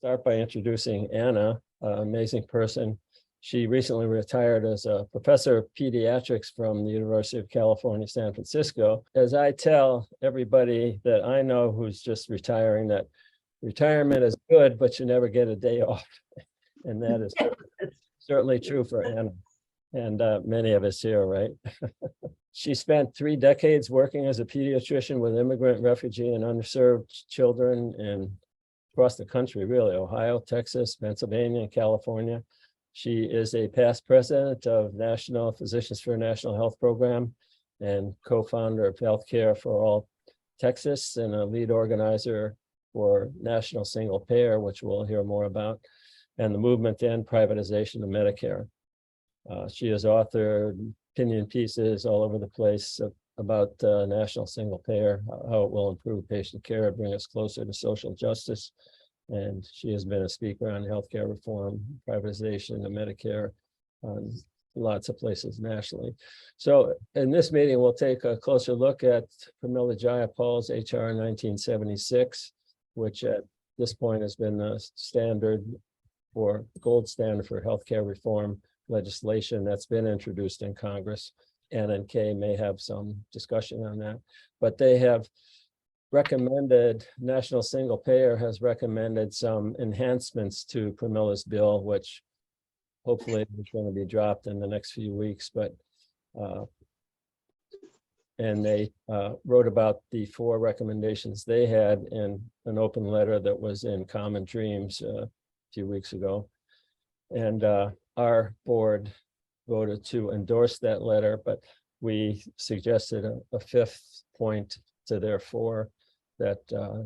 start by introducing Ana, an amazing person. She recently retired as a professor of pediatrics from the University of California, San Francisco. As I tell everybody that I know who's just retiring, that retirement is good, but you never get a day off. And that is certainly true for Ana and many of us here, right? She spent 3 decades working as a pediatrician with immigrant, refugee, and underserved children across the country, really, Ohio, Texas, Pennsylvania, and California. She is a past president of National Physicians for a National Health Program and co-founder of Healthcare for All Texas and a lead organizer for NationalSinglePayer, which we'll hear more about, and the movement to end privatization of Medicare. She has authored opinion pieces all over the place about NationalSinglePayer, how it will improve patient care, bring us closer to social justice. And she has been a speaker on healthcare reform, privatization of Medicare, lots of places nationally. So in this meeting, we'll take a closer look at Pramila Jayapal's HR 1976, which at this point has been the gold standard for healthcare reform legislation that's been introduced in Congress. Ana and Kay may have some discussion on that, but they have recommended, NationalSinglePayer has recommended some enhancements to Pramila's bill, which hopefully is going to be dropped in the next few weeks. But and they wrote about the 4 recommendations they had in an open letter that was in Common Dreams a few weeks ago. And our board voted to endorse that letter, but we suggested a 5th point to their 4, that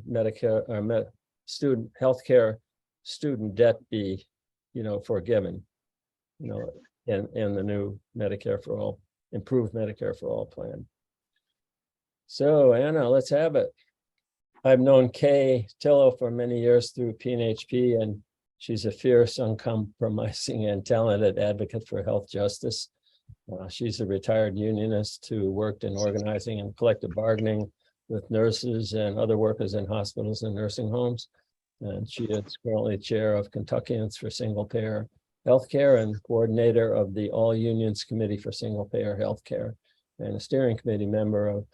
Medicare or student healthcare student debt be, forgiven, in the new Medicare for All, improved Medicare for All plan. So Ana, let's have it. I've known Kay Tillow for many years through PNHP, and she's a fierce, uncompromising, and talented advocate for health justice. She's a retired unionist who worked in organizing and collective bargaining with nurses and other workers in hospitals and nursing homes. And she is currently chair of Kentuckians for Single Payer Healthcare and coordinator of the All Unions Committee for Single Payer Healthcare and a steering committee member of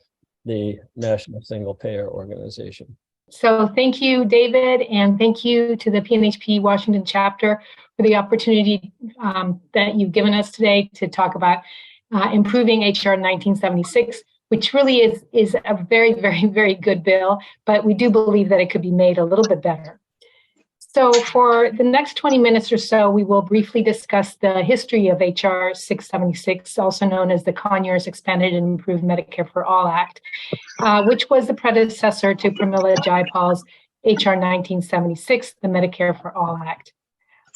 the National Single Payer Organization. So thank you, David, and thank you to the PNHP Washington chapter for the opportunity that you've given us today to talk about improving HR 1976, which really is a very, very, very good bill, but we do believe that it could be made a little bit better. So for the next 20 minutes or so, we will briefly discuss the history of HR 676, also known as the Conyers Expanded and Improved Medicare for All Act, which was the predecessor to Pramila Jayapal's HR 1976, the Medicare for All Act.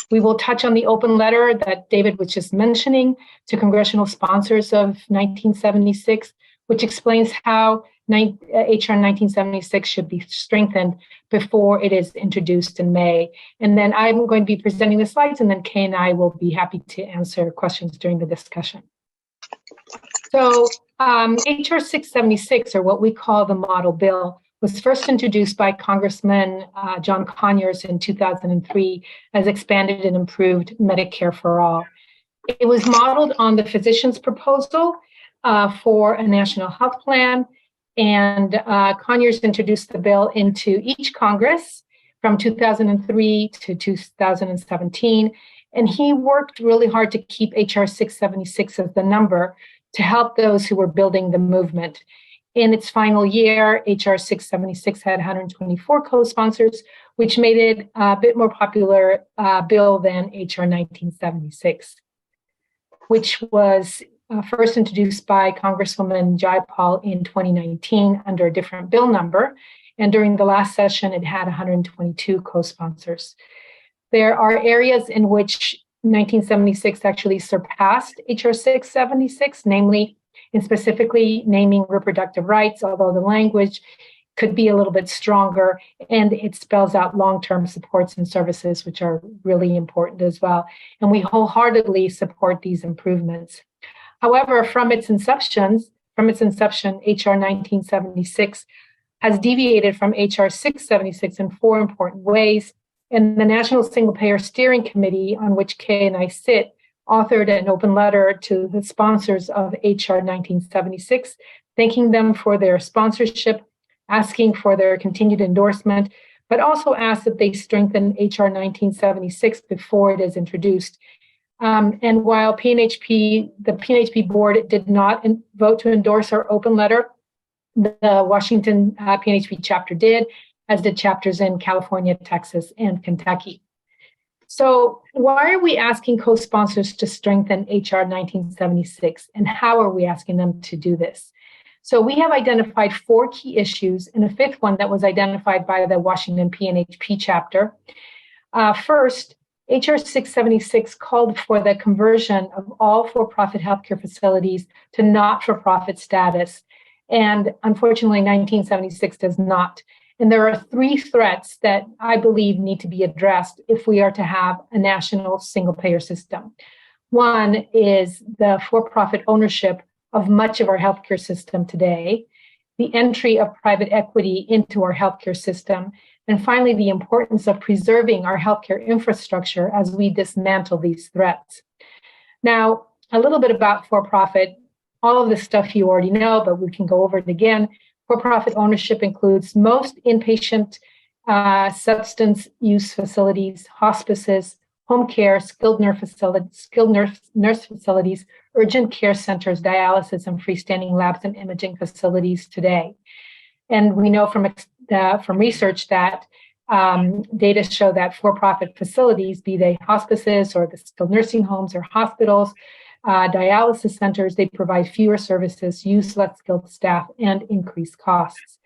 We will touch on the open letter that David was just mentioning to congressional sponsors of 1976, which explains how HR 1976 should be strengthened before it is introduced in May. And then I'm going to be presenting the slides, and then Kay and I will be happy to answer questions during the discussion. So HR 676, or what we call the model bill, was first introduced by Congressman John Conyers in 2003 as expanded and improved Medicare for All. It was modeled on the physician's proposal for a national health plan, and Conyers introduced the bill into each Congress from 2003 to 2017, and he worked really hard to keep HR 676 as the number to help those who were building the movement. In its final year, HR 676 had 124 co-sponsors, which made it a bit more popular bill than HR 1976, which was first introduced by Congresswoman Jayapal in 2019 under a different bill number. And during the last session, it had 122 co-sponsors. There are areas in which 1976 actually surpassed HR 676, namely and specifically naming reproductive rights, although the language could be a little bit stronger, and it spells out long-term supports and services, which are really important as well. And we wholeheartedly support these improvements. However, from its inception, HR 1976 has deviated from HR 676 in 4 important ways. And the National Single Payer Steering Committee, on which Kay and I sit, authored an open letter to the sponsors of HR 1976, thanking them for their sponsorship, asking for their continued endorsement, but also asked that they strengthen HR 1976 before it is introduced. And while the PNHP board did not vote to endorse our open letter, the Washington PNHP chapter did, as did chapters in California, Texas, and Kentucky. So why are we asking co-sponsors to strengthen HR 1976, and how are we asking them to do this? So we have identified 4 key issues, and a 5th one that was identified by the Washington PNHP chapter. First, HR 676 called for the conversion of all for-profit healthcare facilities to not-for-profit status. And unfortunately, 1976 does not. And there are 3 threats that I believe need to be addressed if we are to have a national single-payer system. One is the for-profit ownership of much of our healthcare system today, the entry of private equity into our healthcare system, and finally, the importance of preserving our healthcare infrastructure as we dismantle these threats. Now, a little bit about for-profit. All of this stuff you already know, but we can go over it again. For-profit ownership includes most inpatient substance use facilities, hospices, home care, skilled nurse facilities, urgent care centers, dialysis, and freestanding labs and imaging facilities today. And we know from research that data show that for-profit facilities, be they hospices or the skilled nursing homes or hospitals, dialysis centers, they provide fewer services, use less skilled staff, and increase costs.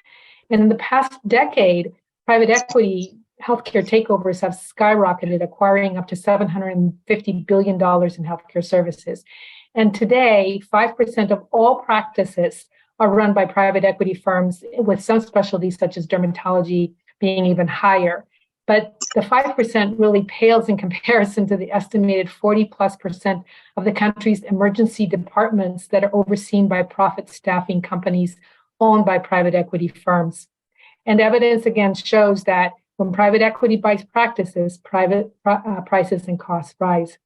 And in the past decade, private equity healthcare takeovers have skyrocketed, acquiring up to $750 billion in healthcare services. And today, 5% of all practices are run by private equity firms, with some specialties such as dermatology being even higher. But the 5% really pales in comparison to the estimated 40+% of the country's emergency departments that are overseen by profit staffing companies owned by private equity firms. And evidence again shows that when private equity buys practices, private prices and costs rise.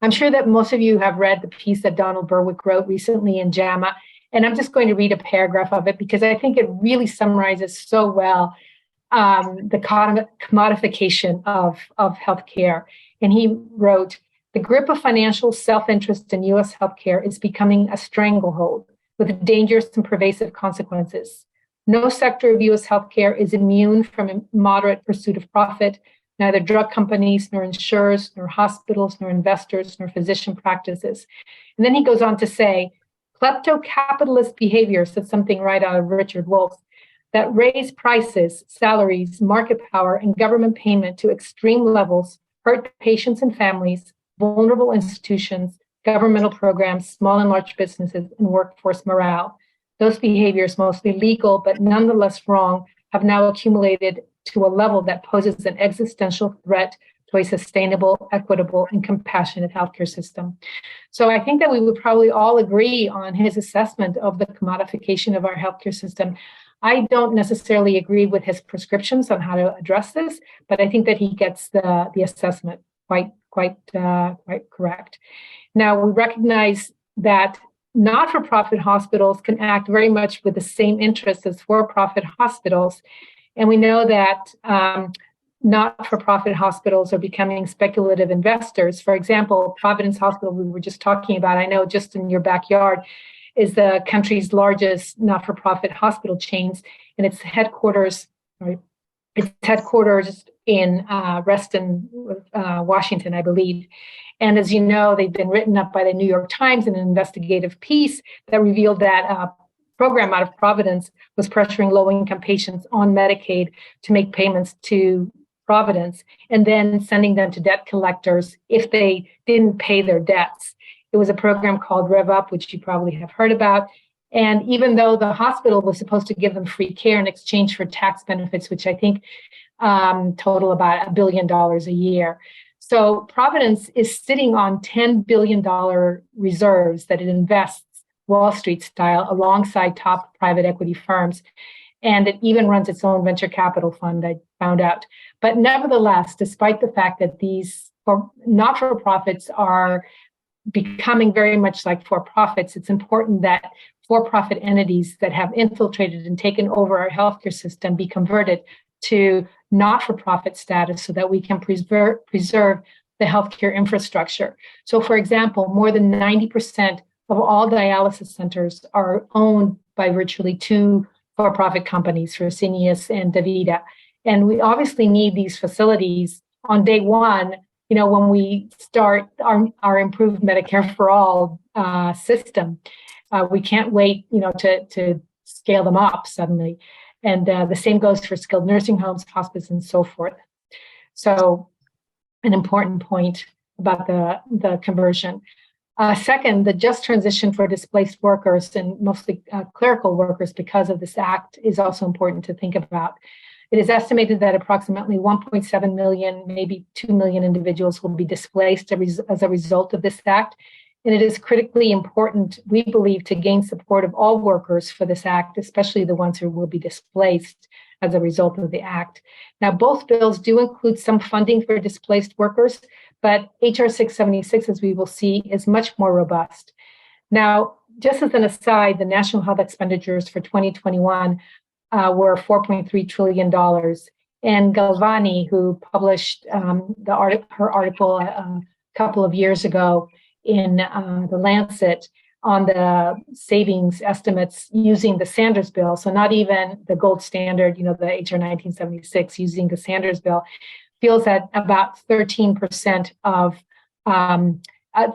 I'm sure that most of you have read the piece that Donald Berwick wrote recently in JAMA, and I'm just going to read a paragraph of it because I think it really summarizes so well the commodification of healthcare. And he wrote, "The grip of financial self-interest in U.S. healthcare is becoming a stranglehold with dangerous and pervasive consequences. No sector of U.S. healthcare is immune from a moderate pursuit of profit. Neither drug companies, nor insurers, nor hospitals, nor investors, nor physician practices." And then he goes on to say, "Klepto-capitalist behavior," said something right out of Richard Wolff, "that raise prices, salaries, market power, and government payment to extreme levels hurt patients and families, vulnerable institutions, governmental programs, small and large businesses, and workforce morale. Those behaviors, mostly legal but nonetheless wrong, have now accumulated to a level that poses an existential threat to a sustainable, equitable, and compassionate healthcare system." So I think that we would probably all agree on his assessment of the commodification of our healthcare system. I don't necessarily agree with his prescriptions on how to address this, but I think that he gets the assessment quite correct. Now, we recognize that not-for-profit hospitals can act very much with the same interests as for-profit hospitals. And we know that not-for-profit hospitals are becoming speculative investors. For example, Providence Hospital, we were just talking about, I know just in your backyard, is the country's largest not-for-profit hospital chains, and its headquarters in Reston, Washington, I believe. And as you know, they've been written up by the New York Times in an investigative piece that revealed that a program out of Providence was pressuring low-income patients on Medicaid to make payments to Providence and then sending them to debt collectors if they didn't pay their debts. It was a program called Rev Up, which you probably have heard about. And even though the hospital was supposed to give them free care in exchange for tax benefits, which I think total about $1 billion a year. So Providence is sitting on $10 billion reserves that it invests Wall Street style alongside top private equity firms. And it even runs its own venture capital fund, I found out. But nevertheless, despite the fact that these not-for-profits are becoming very much like for-profits, it's important that for-profit entities that have infiltrated and taken over our healthcare system be converted to not-for-profit status so that we can preserve the healthcare infrastructure. So, for example, more than 90% of all dialysis centers are owned by virtually two for-profit companies, Fresenius and DaVita. And we obviously need these facilities on day one, when we start our improved Medicare for all system. We can't wait, to scale them up suddenly. And the same goes for skilled nursing homes, hospice, and so forth. So an important point about the conversion. Second, the just transition for displaced workers and mostly clerical workers because of this act is also important to think about. It is estimated that approximately 1.7 million, maybe 2 million individuals will be displaced as a result of this act. And it is critically important, we believe, to gain support of all workers for this act, especially the ones who will be displaced as a result of the act. Now, both bills do include some funding for displaced workers, but HR 676, as we will see, is much more robust. Now, just as an aside, the national health expenditures for 2021 were $4.3 trillion. And Galvani, who published her article a couple of years ago in the Lancet on the savings estimates using the Sanders bill, so not even the gold standard, the HR 1976, using the Sanders bill, feels that about 13% of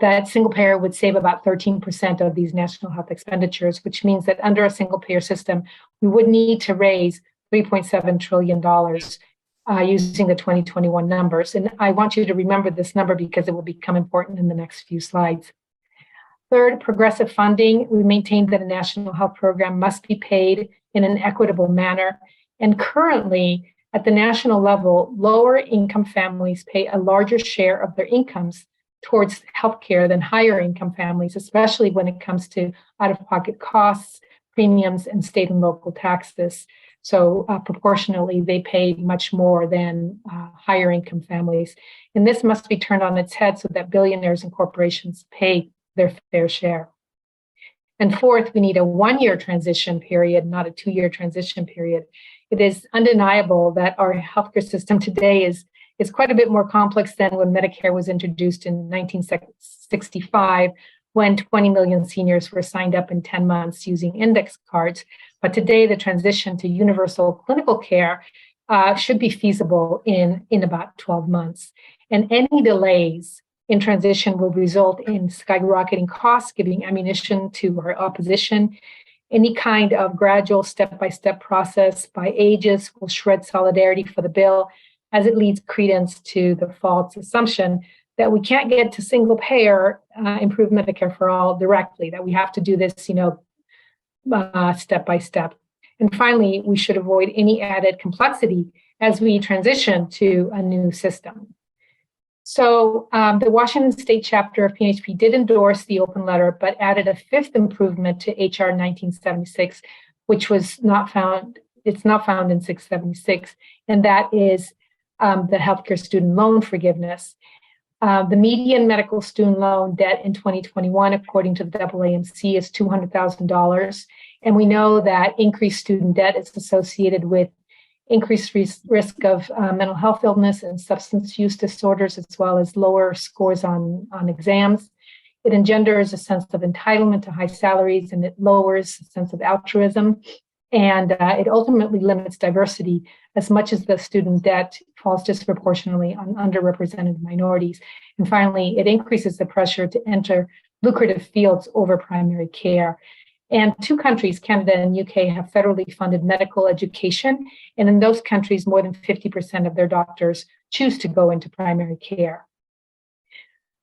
that single payer would save about 13% of these national health expenditures, which means that under a single payer system, we would need to raise $3.7 trillion using the 2021 numbers. And I want you to remember this number because it will become important in the next few slides. Third, progressive funding. We maintain that a national health program must be paid in an equitable manner. And currently, at the national level, lower income families pay a larger share of their incomes towards healthcare than higher income families, especially when it comes to out-of-pocket costs, premiums, and state and local taxes. So proportionally, they pay much more than higher income families. And this must be turned on its head so that billionaires and corporations pay their fair share. And fourth, we need a 1-year transition period, not a 2-year transition period. It is undeniable that our healthcare system today is quite a bit more complex than when Medicare was introduced in 1965, when 20 million seniors were signed up in 10 months using index cards. But today, the transition to universal clinical care should be feasible in about 12 months. And any delays in transition will result in skyrocketing costs, giving ammunition to our opposition. Any kind of gradual step-by-step process by ages will shred solidarity for the bill, as it leads credence to the false assumption that we can't get to single payer, improved Medicare for all directly, that we have to do this, step by step. And finally, we should avoid any added complexity as we transition to a new system. So the Washington State chapter of PNHP did endorse the open letter, but added a fifth improvement to HR 1976, which was not found, it's not found in 676, and that is the healthcare student loan forgiveness. The median medical student loan debt in 2021, according to the AAMC, is $200,000. And we know that increased student debt is associated with increased risk of mental health illness and substance use disorders, as well as lower scores on exams. It engenders a sense of entitlement to high salaries, and it lowers a sense of altruism. And it ultimately limits diversity as much as the student debt falls disproportionately on underrepresented minorities. And finally, it increases the pressure to enter lucrative fields over primary care. And 2 countries, Canada and UK, have federally funded medical education. And in those countries, more than 50% of their doctors choose to go into primary care.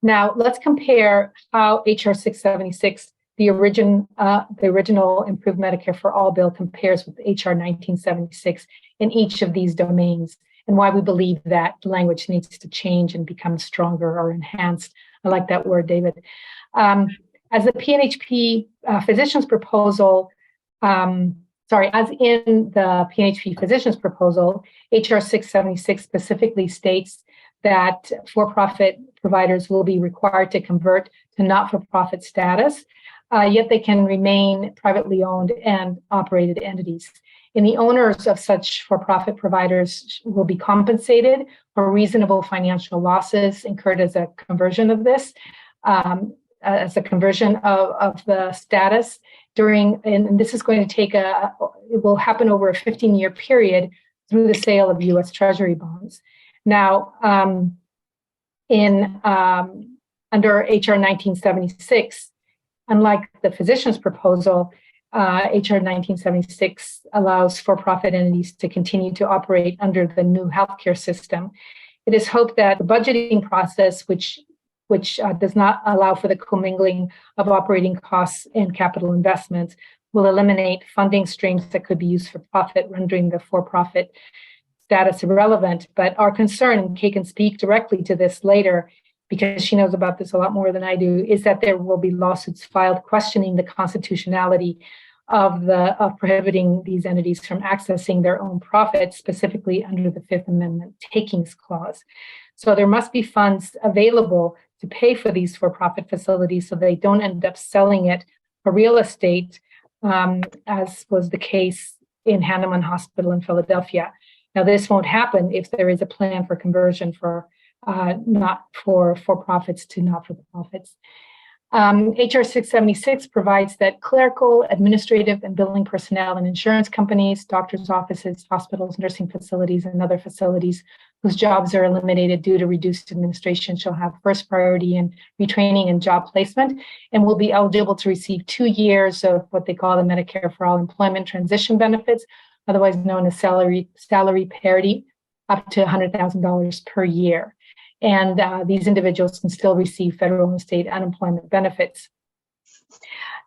Now, let's compare how HR 676, the original Improved Medicare for All bill, compares with HR 1976 in each of these domains, and why we believe that language needs to change and become stronger or enhanced. I like that word, David. As the PNHP physician's proposal as in the PNHP physicians proposal, HR 676 specifically states that for-profit providers will be required to convert to not-for-profit status, yet they can remain privately owned and operated entities. And the owners of such for-profit providers will be compensated for reasonable financial losses incurred as a conversion of this, as a conversion of the status and this is going to take it will happen over a 15-year period through the sale of U.S. Treasury bonds. Now, under HR 1976, unlike the physician's proposal, HR 1976 allows for-profit entities to continue to operate under the new healthcare system. It is hoped that the budgeting process, which does not allow for the commingling of operating costs and capital investments, will eliminate funding streams that could be used for profit, rendering the for-profit status irrelevant. But our concern, and Kay can speak directly to this later, because she knows about this a lot more than I do, is that there will be lawsuits filed questioning the constitutionality of prohibiting these entities from accessing their own profits, specifically under the Fifth Amendment takings clause. So there must be funds available to pay for these for-profit facilities so they don't end up selling it for real estate, as was the case in Hahnemann Hospital in Philadelphia. Now, this won't happen if there is a plan for conversion not for-profits to not-for-profits. HR 676 provides that clerical, administrative, and billing personnel in insurance companies, doctors' offices, hospitals, nursing facilities, and other facilities whose jobs are eliminated due to reduced administration shall have first priority in retraining and job placement, and will be eligible to receive 2 years of what they call the Medicare for All employment transition benefits, otherwise known as salary parity, up to $100,000 per year. And these individuals can still receive federal and state unemployment benefits.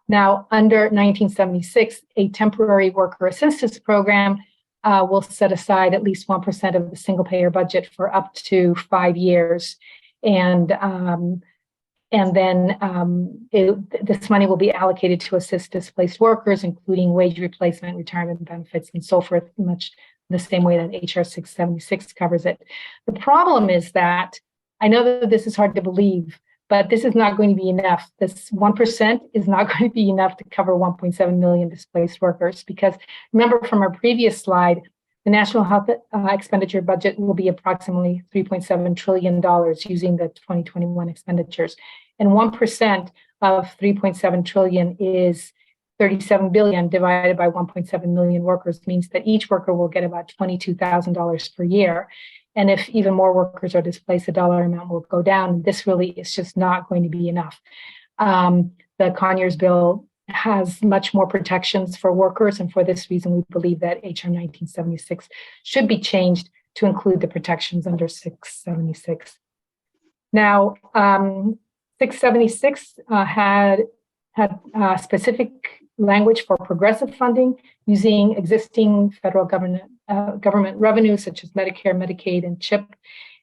Now, under 1976, a temporary worker assistance program will set aside at least 1% of the single-payer budget for up to 5 years. And then this money will be allocated to assist displaced workers, including wage replacement, retirement benefits, and so forth, much the same way that HR 676 covers it. The problem is that I know that this is hard to believe, but this is not going to be enough. This 1% is not going to be enough to cover 1.7 million displaced workers, because remember from our previous slide, the national health expenditure budget will be approximately $3.7 trillion using the 2021 expenditures. And 1% of 3.7 trillion is 37 billion divided by 1.7 million workers, means that each worker will get about $22,000 per year. And if even more workers are displaced, the dollar amount will go down. This really is just not going to be enough. The Conyers bill has much more protections for workers, and for this reason, we believe that HR 1976 should be changed to include the protections under 676. Now, 676 had specific language for progressive funding using existing federal government revenue, such as Medicare, Medicaid, and CHIP.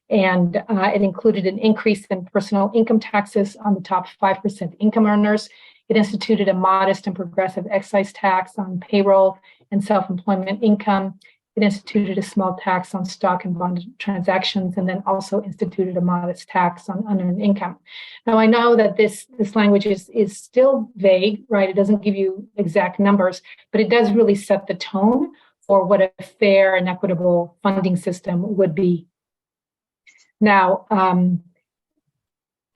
And it included an increase in personal income taxes on the top 5% income earners. It instituted a modest and progressive excise tax on payroll and self-employment income. It instituted a small tax on stock and bond transactions, and then also instituted a modest tax on unearned income. Now, I know that this language is still vague, right? It doesn't give you exact numbers, but it does really set the tone for what a fair and equitable funding system would be. Now,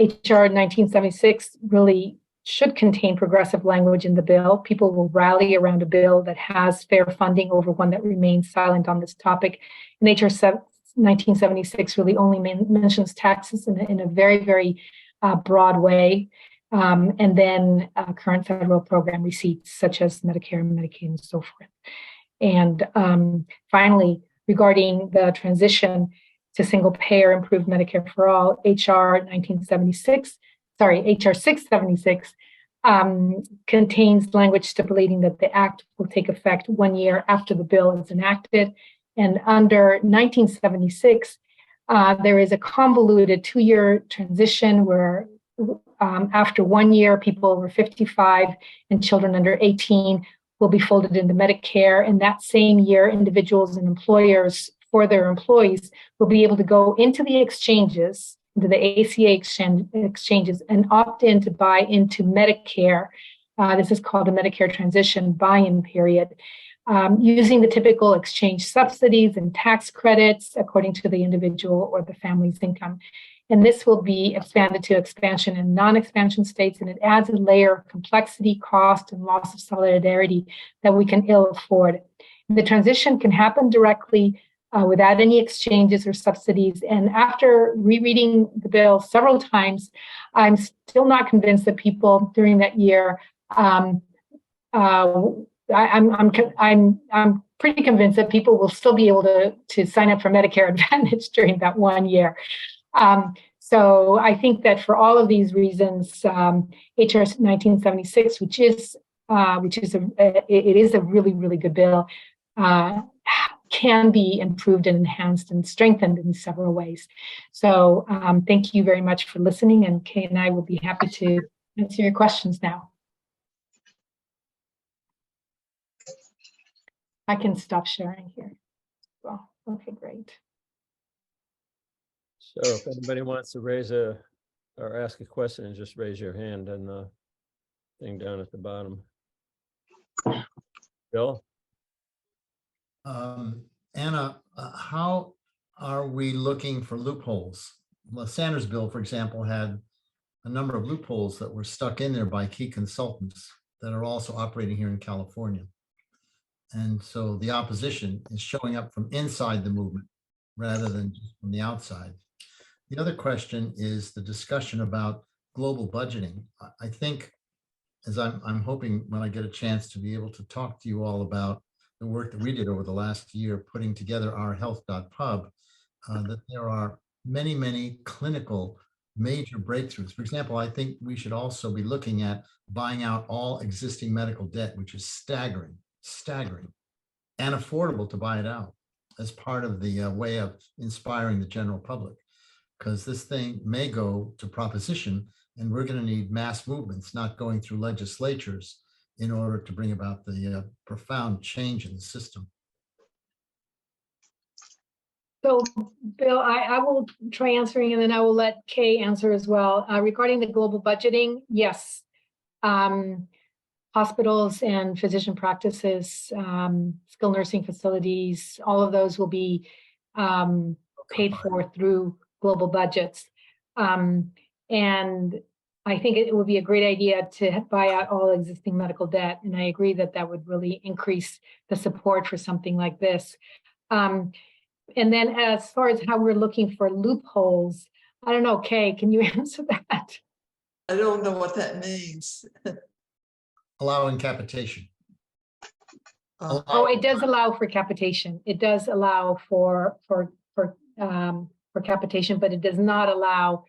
HR 1976 really should contain progressive language in the bill. People will rally around a bill that has fair funding over one that remains silent on this topic. And HR 1976 really only mentions taxes in a very, very broad way. And then current federal program receipts, such as Medicare and Medicaid and so forth. And finally, regarding the transition to single payer improved Medicare for all, HR 676 contains language stipulating that the act will take effect 1 year after the bill is enacted. And under 1976, there is a convoluted 2-year transition where after 1 year, people over 55 and children under 18 will be folded into Medicare. And that same year, individuals and employers for their employees will be able to go into the exchanges, into the ACA exchanges, and opt in to buy into Medicare. This is called a Medicare transition buy-in period, using the typical exchange subsidies and tax credits according to the individual or the family's income. And this will be expanded to expansion in non-expansion states, and it adds a layer of complexity, cost, and loss of solidarity that we can ill afford. The transition can happen directly without any exchanges or subsidies. And after rereading the bill several times, I'm still not convinced that people during that year, I'm pretty convinced that people will still be able to sign up for Medicare Advantage during that 1 year. So I think that for all of these reasons, HR 1976, which is a really, really good bill, can be improved and enhanced and strengthened in several ways. So thank you very much for listening, and Kay and I will be happy to answer your questions now. I can stop sharing here. Well, okay, great. So if anybody wants to raise or ask a question, just raise your hand and the thing down at the bottom. Bill? Anna, how are we looking for loopholes? The Sanders bill, for example, had a number of loopholes that were stuck in there by key consultants that are also operating here in California. And so the opposition is showing up from inside the movement rather than just from the outside. The other question is the discussion about global budgeting. I think, as I'm hoping when I get a chance to be able to talk to you all about the work that we did over the last year, putting together our health.pub, that there are many, many clinical major breakthroughs. For example, I think we should also be looking at buying out all existing medical debt, which is staggering, and affordable to buy it out as part of the way of inspiring the general public. Because this thing may go to proposition, and we're going to need mass movements, not going through legislatures in order to bring about the profound change in the system. So, Bill, I will try answering, and then I will let Kay answer as well. Regarding the global budgeting, yes. Hospitals and physician practices, skilled nursing facilities, all of those will be paid for through global budgets. And I think it would be a great idea to buy out all existing medical debt. And I agree that that would really increase the support for something like this. And then as far as how we're looking for loopholes, I don't know, Kay, can you answer that? I don't know what that means. Allowing capitation. Oh, it does allow for capitation. It does allow for capitation, but it does not allow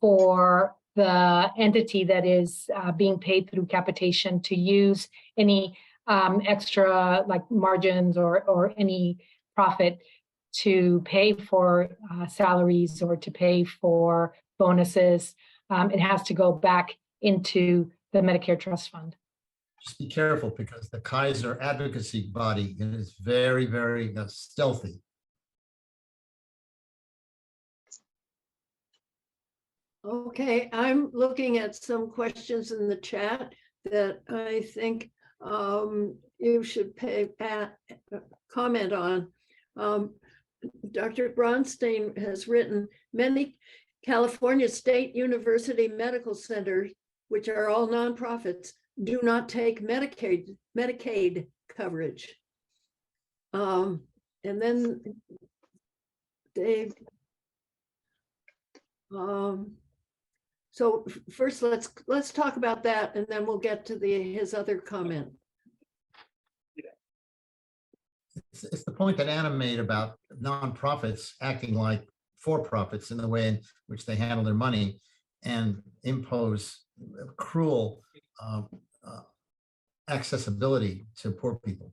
for the entity that is being paid through capitation to use any extra like margins or any profit to pay for salaries or to pay for bonuses. It has to go back into the Medicare Trust Fund. Just be careful, because the Kaiser advocacy body is very, very stealthy. Okay, I'm looking at some questions in the chat that I think you should comment on. Dr. Bronstein has written, many California State University medical centers, which are all nonprofits, do not take Medicaid coverage. And then Dave, so first let's talk about that, and then we'll get to his other comment. It's the point that Anna made about nonprofits acting like for-profits in the way in which they handle their money and impose cruel accessibility to poor people.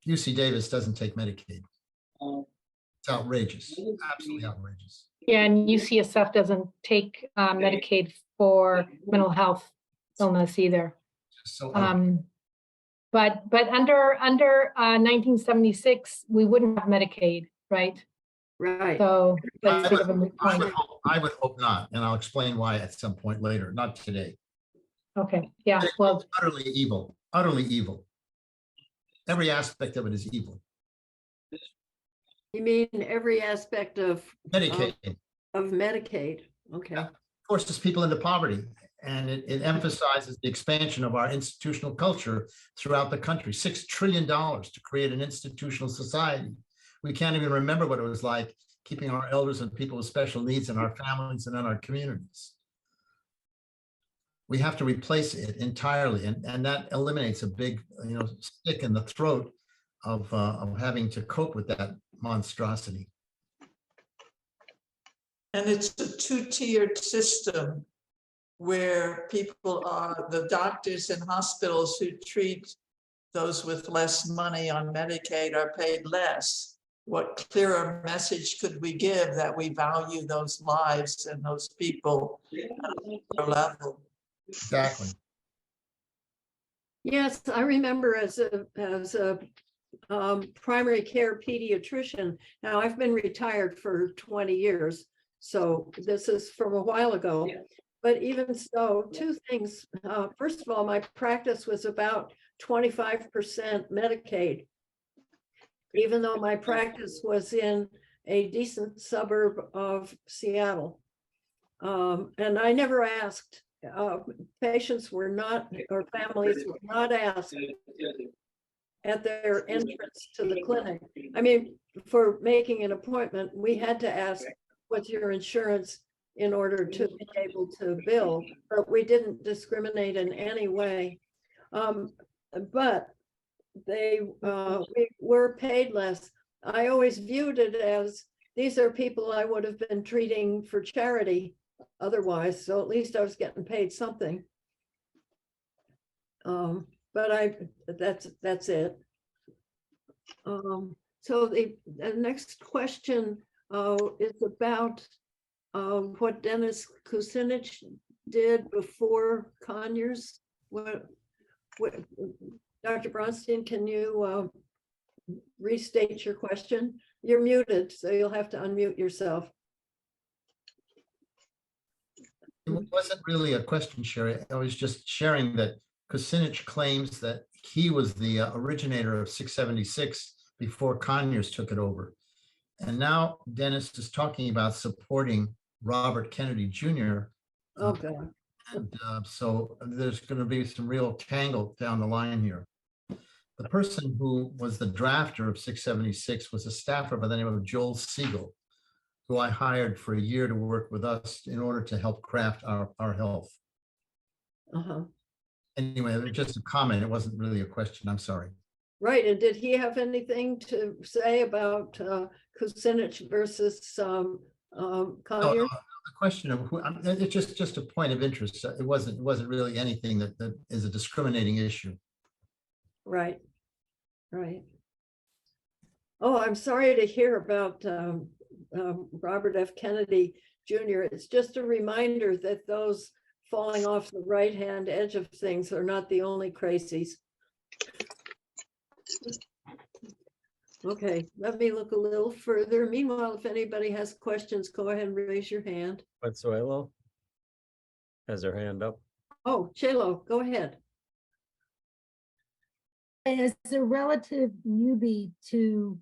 UC Davis doesn't take Medicaid. It's outrageous, absolutely outrageous. Yeah, and UCSF doesn't take Medicaid for mental health illness either. So But under 1976, we wouldn't have Medicaid, right? Right. So that's I sort of a moot I point. would hope not, and I'll explain why at some point later, not today. Okay, yeah, well, It's utterly evil, utterly evil. Every aspect of it is evil. You mean every aspect of Medicaid Medicaid? Okay. forces people into poverty, and it emphasizes the expansion of our institutional culture throughout the country. $6 trillion to create an institutional society. We can't even remember what it was like keeping our elders and people with special needs in our families and in our communities. We have to replace it entirely, and that eliminates a big, stick in the throat of having to cope with that monstrosity. And it's a two-tiered system where people are, the doctors and hospitals who treat those with less money on Medicaid are paid less. What clearer message could we give that we value those lives and those people at a level? Exactly. Yes, I remember as a primary care pediatrician. Now I've been retired for 20 years, so this is from a while ago. But even so, two things. First of all, my practice was about 25% Medicaid, even though my practice was in a decent suburb of Seattle. And I never asked, patients were not, or families were not asked at their entrance to the clinic. I mean, for making an appointment, we had to ask, what's your insurance in order to be able to bill, but we didn't discriminate in any way. But we were paid less. I always viewed it as, these are people I would have been treating for charity otherwise, so at least I was getting paid something. But that's it. So the next question is about what Dennis Kucinich did before Conyers. What Dr. Bronstein, can you restate your question? You're muted, so you'll have to unmute yourself. It wasn't really a question, Sherry. I was just sharing that Kucinich claims that he was the originator of 676 before Conyers took it over. And now Dennis is talking about supporting Robert Kennedy Jr. Oh, God. And so there's going to be some real tangle down the line here. The person who was the drafter of 676 was a staffer by the name of Joel Siegel, who I hired for a year to work with us in order to help craft our health. Anyway, just a comment. It wasn't really a question. I'm sorry. Right. And did he have anything to say about Kucinich versus Conyers? No, the question of who, it's just a point of interest. It wasn't really anything that is a discriminating issue. Right. Right. Oh, I'm sorry to hear about Robert F. Kennedy Jr. It's just a reminder that those falling off the right-hand edge of things are not the only crazies. Okay, let me look a little further. Meanwhile, if anybody has questions, go ahead and raise your hand. Consuelo has her hand up. Oh, Chelo, go ahead. As a relative newbie to,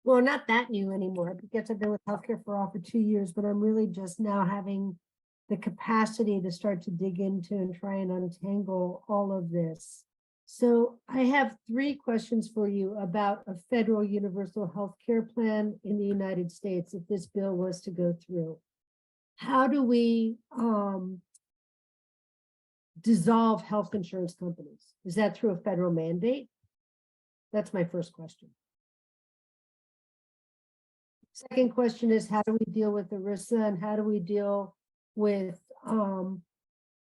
well, not that new anymore, because I've been with healthcare for 2 years, but I'm really just now having the capacity to start to dig into and try and untangle all of this. So I have 3 questions for you about a federal universal health care plan in the United States if this bill was to go through. How do we dissolve health insurance companies? Is that through a federal mandate? That's my first question. Second question is, how do we deal with ERISA and how do we deal with the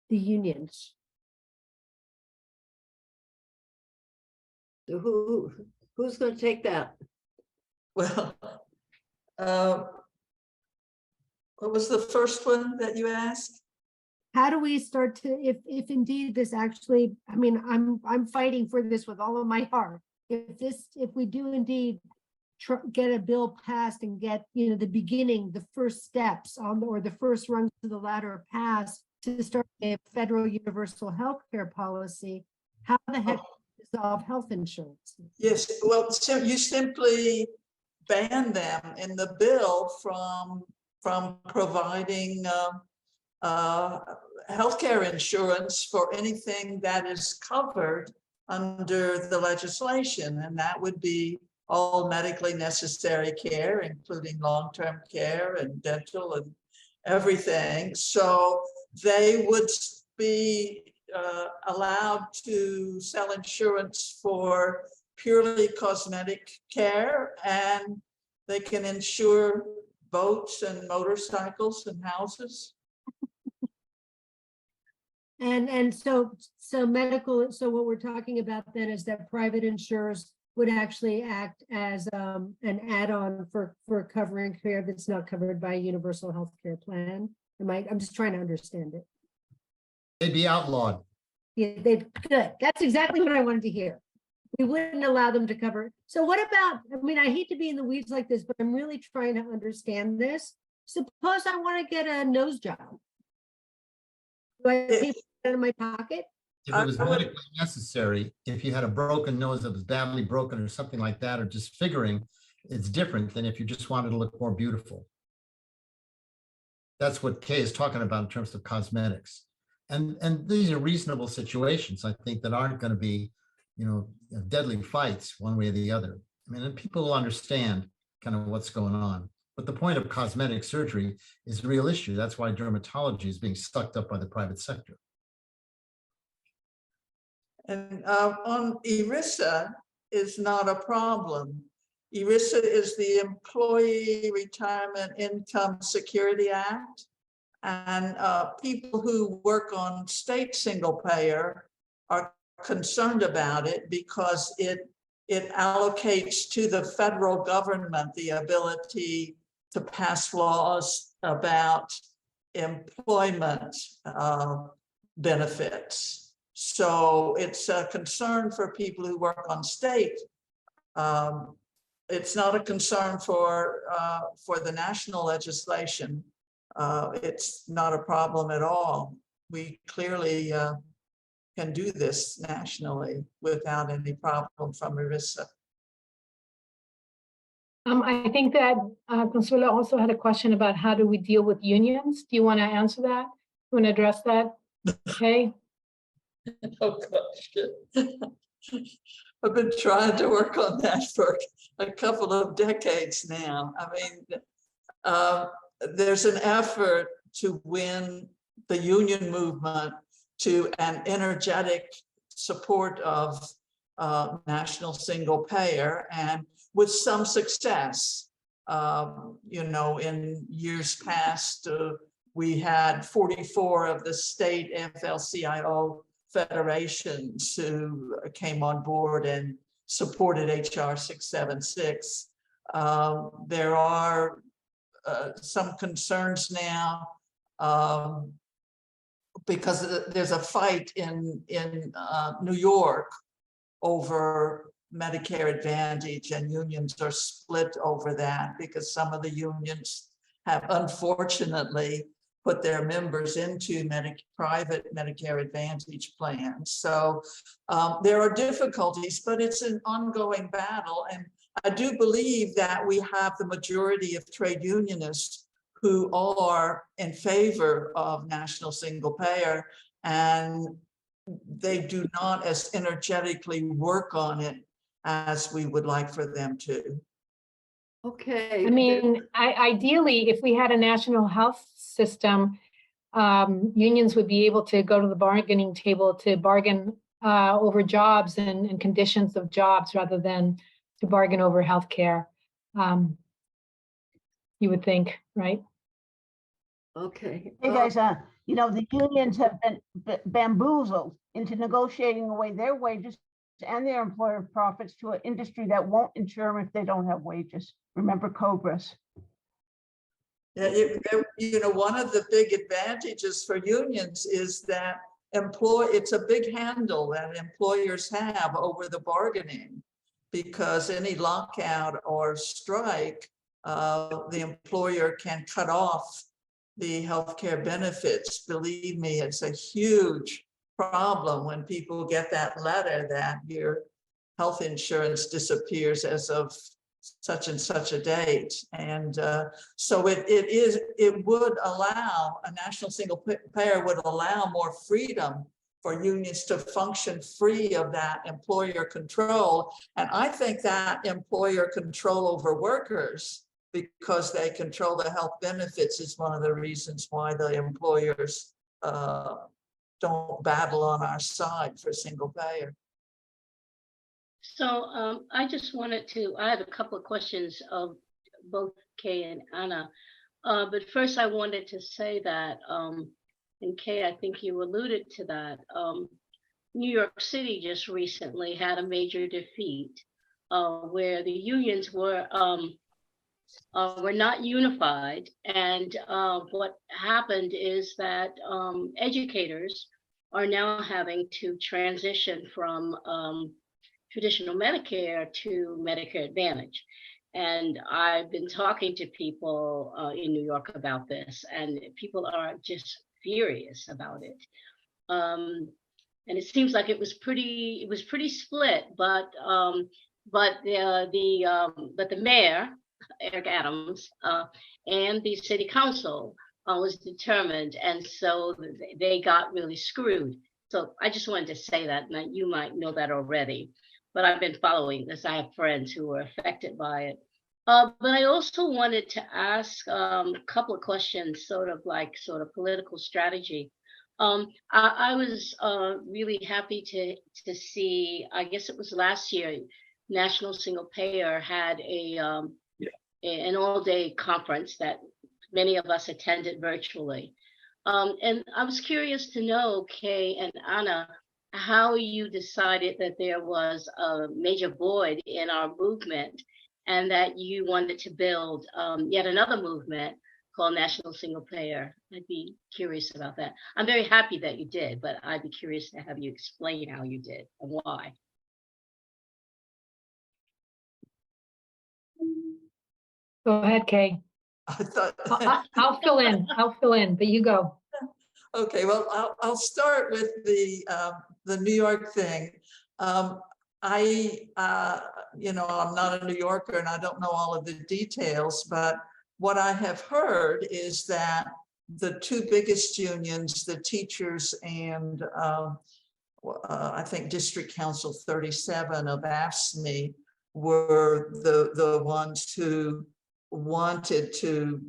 unions? So who's going to take that? Well, what was the first one that you asked? how do we start to, if indeed this actually, I mean, I'm fighting for this with all of my heart. If we do indeed get a bill passed and get, you know, the beginning, the first steps on, or the first rungs to the ladder passed to start a federal universal health care policy, how the heck dissolve health insurance? Yes, well, so you simply ban them in the bill from providing healthcare insurance for anything that is covered under the legislation, and that would be all medically necessary care, including long-term care and dental and everything. So they would be allowed to sell insurance for purely cosmetic care, and they can insure boats and motorcycles and houses. And so medical, so what we're talking about then is that private insurers would actually act as an add-on for covering care that's not covered by a universal health care plan. I'm just trying to understand it. They'd be outlawed. Yeah, good. That's exactly what I wanted to hear. We wouldn't allow them to cover. So what about, I mean, I hate to be in the weeds like this, but I'm really trying to understand this. Suppose I want to get a nose job. Do I pay for that in my pocket? If it was medically necessary, if you had a broken nose that was badly broken or something like that, or disfiguring, it's different than if you just wanted to look more beautiful. That's what Kay is talking about in terms of cosmetics. And these are reasonable situations, I think, that aren't going to be, you know, deadly fights one way or the other. I mean, and people will understand kind of what's going on. But the point of cosmetic surgery is a real issue. That's why dermatology is being sucked up by the private sector. And on ERISA is not a problem. ERISA is the Employee Retirement Income Security Act. And people who work on state single payer are concerned about it because it allocates to the federal government the ability to pass laws about employment benefits. So it's a concern for people who work on state. It's not a concern for the national legislation. It's not a problem at all. We clearly can do this nationally without any problem from ERISA. I think that Consuela also had a question about how do we deal with unions. Do you want to answer that? You want to address that? Okay. Oh gosh. I've been trying to work on that for a couple of decades now. I mean, there's an effort to win the union movement to an energetic support of national single payer, and with some success. You know, in years past, we had 44 of the state AFL-CIO federations who came on board and supported HR 676. There are some concerns now because there's a fight in New York over Medicare Advantage, and unions are split over that because some of the unions have unfortunately put their members into private Medicare Advantage plans. So there are difficulties, but it's an ongoing battle. And I do believe that we have the majority of trade unionists who are in favor of national single payer, and they do not as energetically work on it as we would like for them to. Okay. I mean, ideally, if we had a national health system, unions would be able to go to the bargaining table to bargain over jobs and conditions of jobs rather than to bargain over healthcare. You would think, right? Okay. Hey guys, you know, the unions have been bamboozled into negotiating away their wages and their employer profits to an industry that won't insure them if they don't have wages. Remember Cobras. Yeah, one of the big advantages for unions is that it's a big handle that employers have over the bargaining, because any lockout or strike, the employer can cut off the healthcare benefits. Believe me, it's a huge problem when people get that letter that your health insurance disappears as of such and such a date. And so it would allow, a national single payer would allow more freedom for unions to function free of that employer control. And I think that employer control over workers, because they control the health benefits, is one of the reasons why the employers don't battle on our side for single payer. So I just wanted to, I have a couple of questions of both Kay and Ana. But first I wanted to say that, and Kay, I think you alluded to that, New York City just recently had a major defeat where the unions were not unified. And what happened is that educators are now having to transition from traditional Medicare to Medicare Advantage. And I've been talking to people in New York about this, and people are just furious about it. And it seems like it was pretty split, but the mayor, Eric Adams, and the city council was determined, and so they got really screwed. So I just wanted to say that, and you might know that already, but I've been following this. I have friends who were affected by it. But I also wanted to ask a couple of questions, sort of political strategy. I was really happy to see, I guess it was last year, National Single Payer had an all-day conference that many of us attended virtually. And I was curious to know, Kay and Ana, how you decided that there was a major void in our movement and that you wanted to build yet another movement called National Single Payer. I'd be curious about that. I'm very happy that you did, but I'd be curious to have you explain how you did and why. Go ahead, Kay. I thought, I'll fill in, but you go. okay, well, I'll start with the New York thing. I'm not a New Yorker and I don't know all of the details, but what I have heard is that the two biggest unions, the teachers and I think District Council 37 of AFSCME, were the ones who wanted to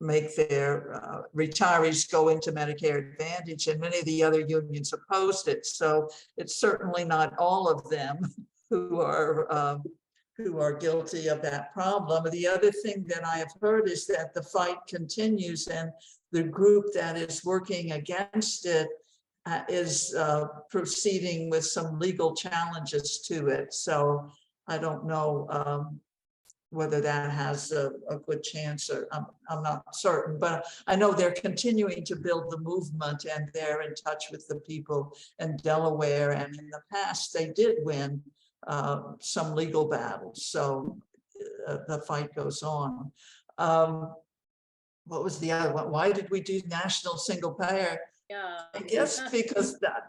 make their retirees go into Medicare Advantage, and many of the other unions opposed it. So it's certainly not all of them who are guilty of that problem. The other thing that I have heard is that the fight continues, and the group that is working against it is proceeding with some legal challenges to it. So I don't know whether that has a good chance, or I'm not certain, but I know they're continuing to build the movement, and they're in touch with the people in Delaware. And in the past, they did win some legal battles. So the fight goes on. What was the other one? Why did we do National Single Payer? Yeah. I guess because that,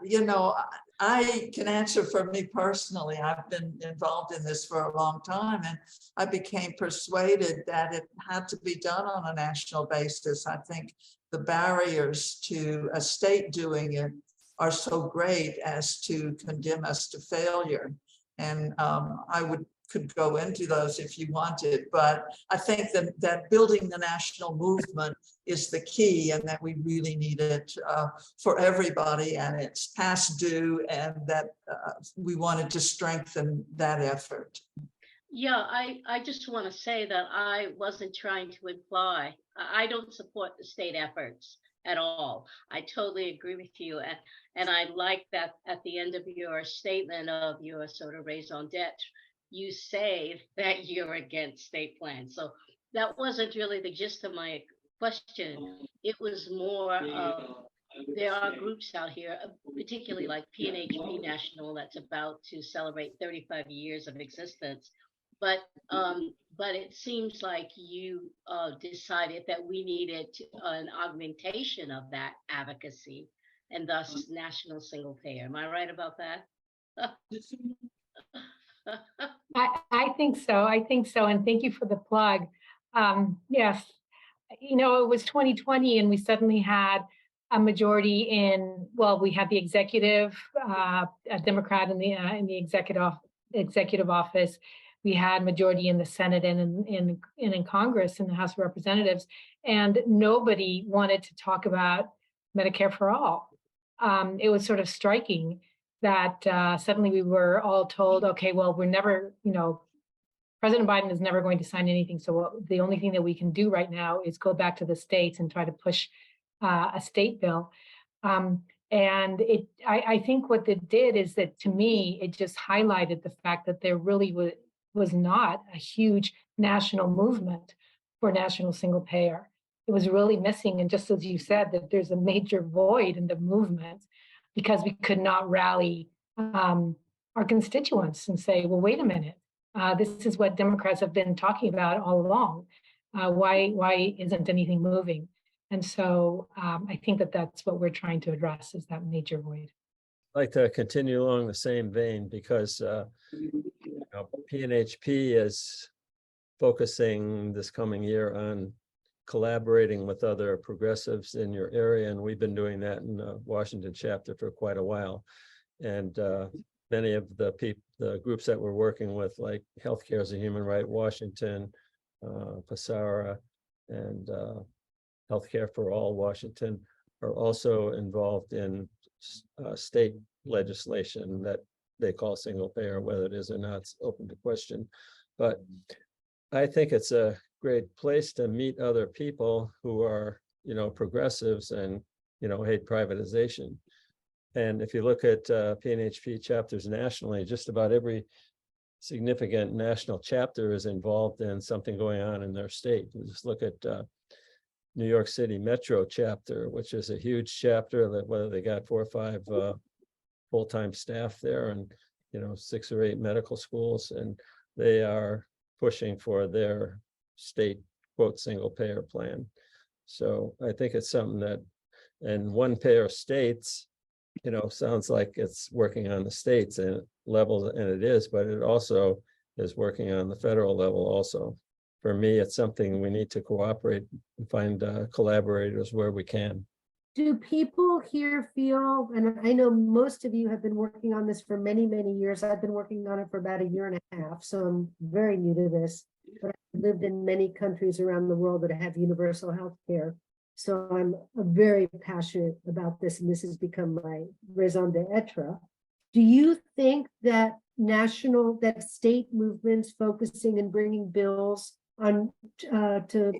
I can answer for me personally. I've been involved in this for a long time, and I became persuaded that it had to be done on a national basis. I think the barriers to a state doing it are so great as to condemn us to failure. And I could go into those if you wanted, but I think that building the national movement is the key, and that we really need it for everybody, and it's past due, and that we wanted to strengthen that effort. Yeah, I just want to say that I wasn't trying to imply, I don't support the state efforts at all. I totally agree with you. And I like that at the end of your statement of your sort of raison d'etre, you say that you're against state plans. So that wasn't really the gist of my question. It was more there are groups out here, particularly like PNHP National, that's about to celebrate 35 years of existence. But it seems like you decided that we needed an augmentation of that advocacy, and thus national single payer. Am I right about that? I think so. I think so. And thank you for the plug. Yes, you know, it was 2020 and we suddenly had a majority in, well, we had the executive, a Democrat in the executive office. We had majority in the Senate and in Congress, in the House of Representatives, and nobody wanted to talk about Medicare for all. It was sort of striking that suddenly we were all told, okay, well, we're never, you know, President Biden is never going to sign anything. So the only thing that we can do right now is go back to the states and try to push a state bill. And I think what it did is that, to me, it just highlighted the fact that there really was not a huge national movement for national single payer. It was really missing. And just as you said, that there's a major void in the movement because we could not rally our constituents and say, well, wait a minute, this is what Democrats have been talking about all along. Why isn't anything moving? And so I think that that's what we're trying to address, is that major void. I'd like to continue along the same vein because PNHP is focusing this coming year on collaborating with other progressives in your area, and we've been doing that in the Washington chapter for quite a while. And many of the groups that we're working with, like Healthcare as a Human Right Washington, PASARA, and Healthcare for All Washington, are also involved in state legislation that they call single payer. Whether it is or not, it's open to question. But I think it's a great place to meet other people who are, progressives and, hate privatization. And if you look at PNHP chapters nationally, just about every significant national chapter is involved in something going on in their state. You just look at New York City Metro chapter, which is a huge chapter that whether they got 4 or 5 full-time staff there and, 6 or 8 medical schools, and they are pushing for their state, quote, single payer plan. So I think it's something that, and one payer states, sounds like it's working on the states and levels, and it is, but it also is working on the federal level also. For me, it's something we need to cooperate and find collaborators where we can. Do people here feel, and I know most of you have been working on this for many, many years. I've been working on it for about 1.5 years, so I'm very new to this. But I've lived in many countries around the world that have universal health care. So I'm very passionate about this, and this has become my raison d'etre. Do you think that state movements focusing and bringing bills on to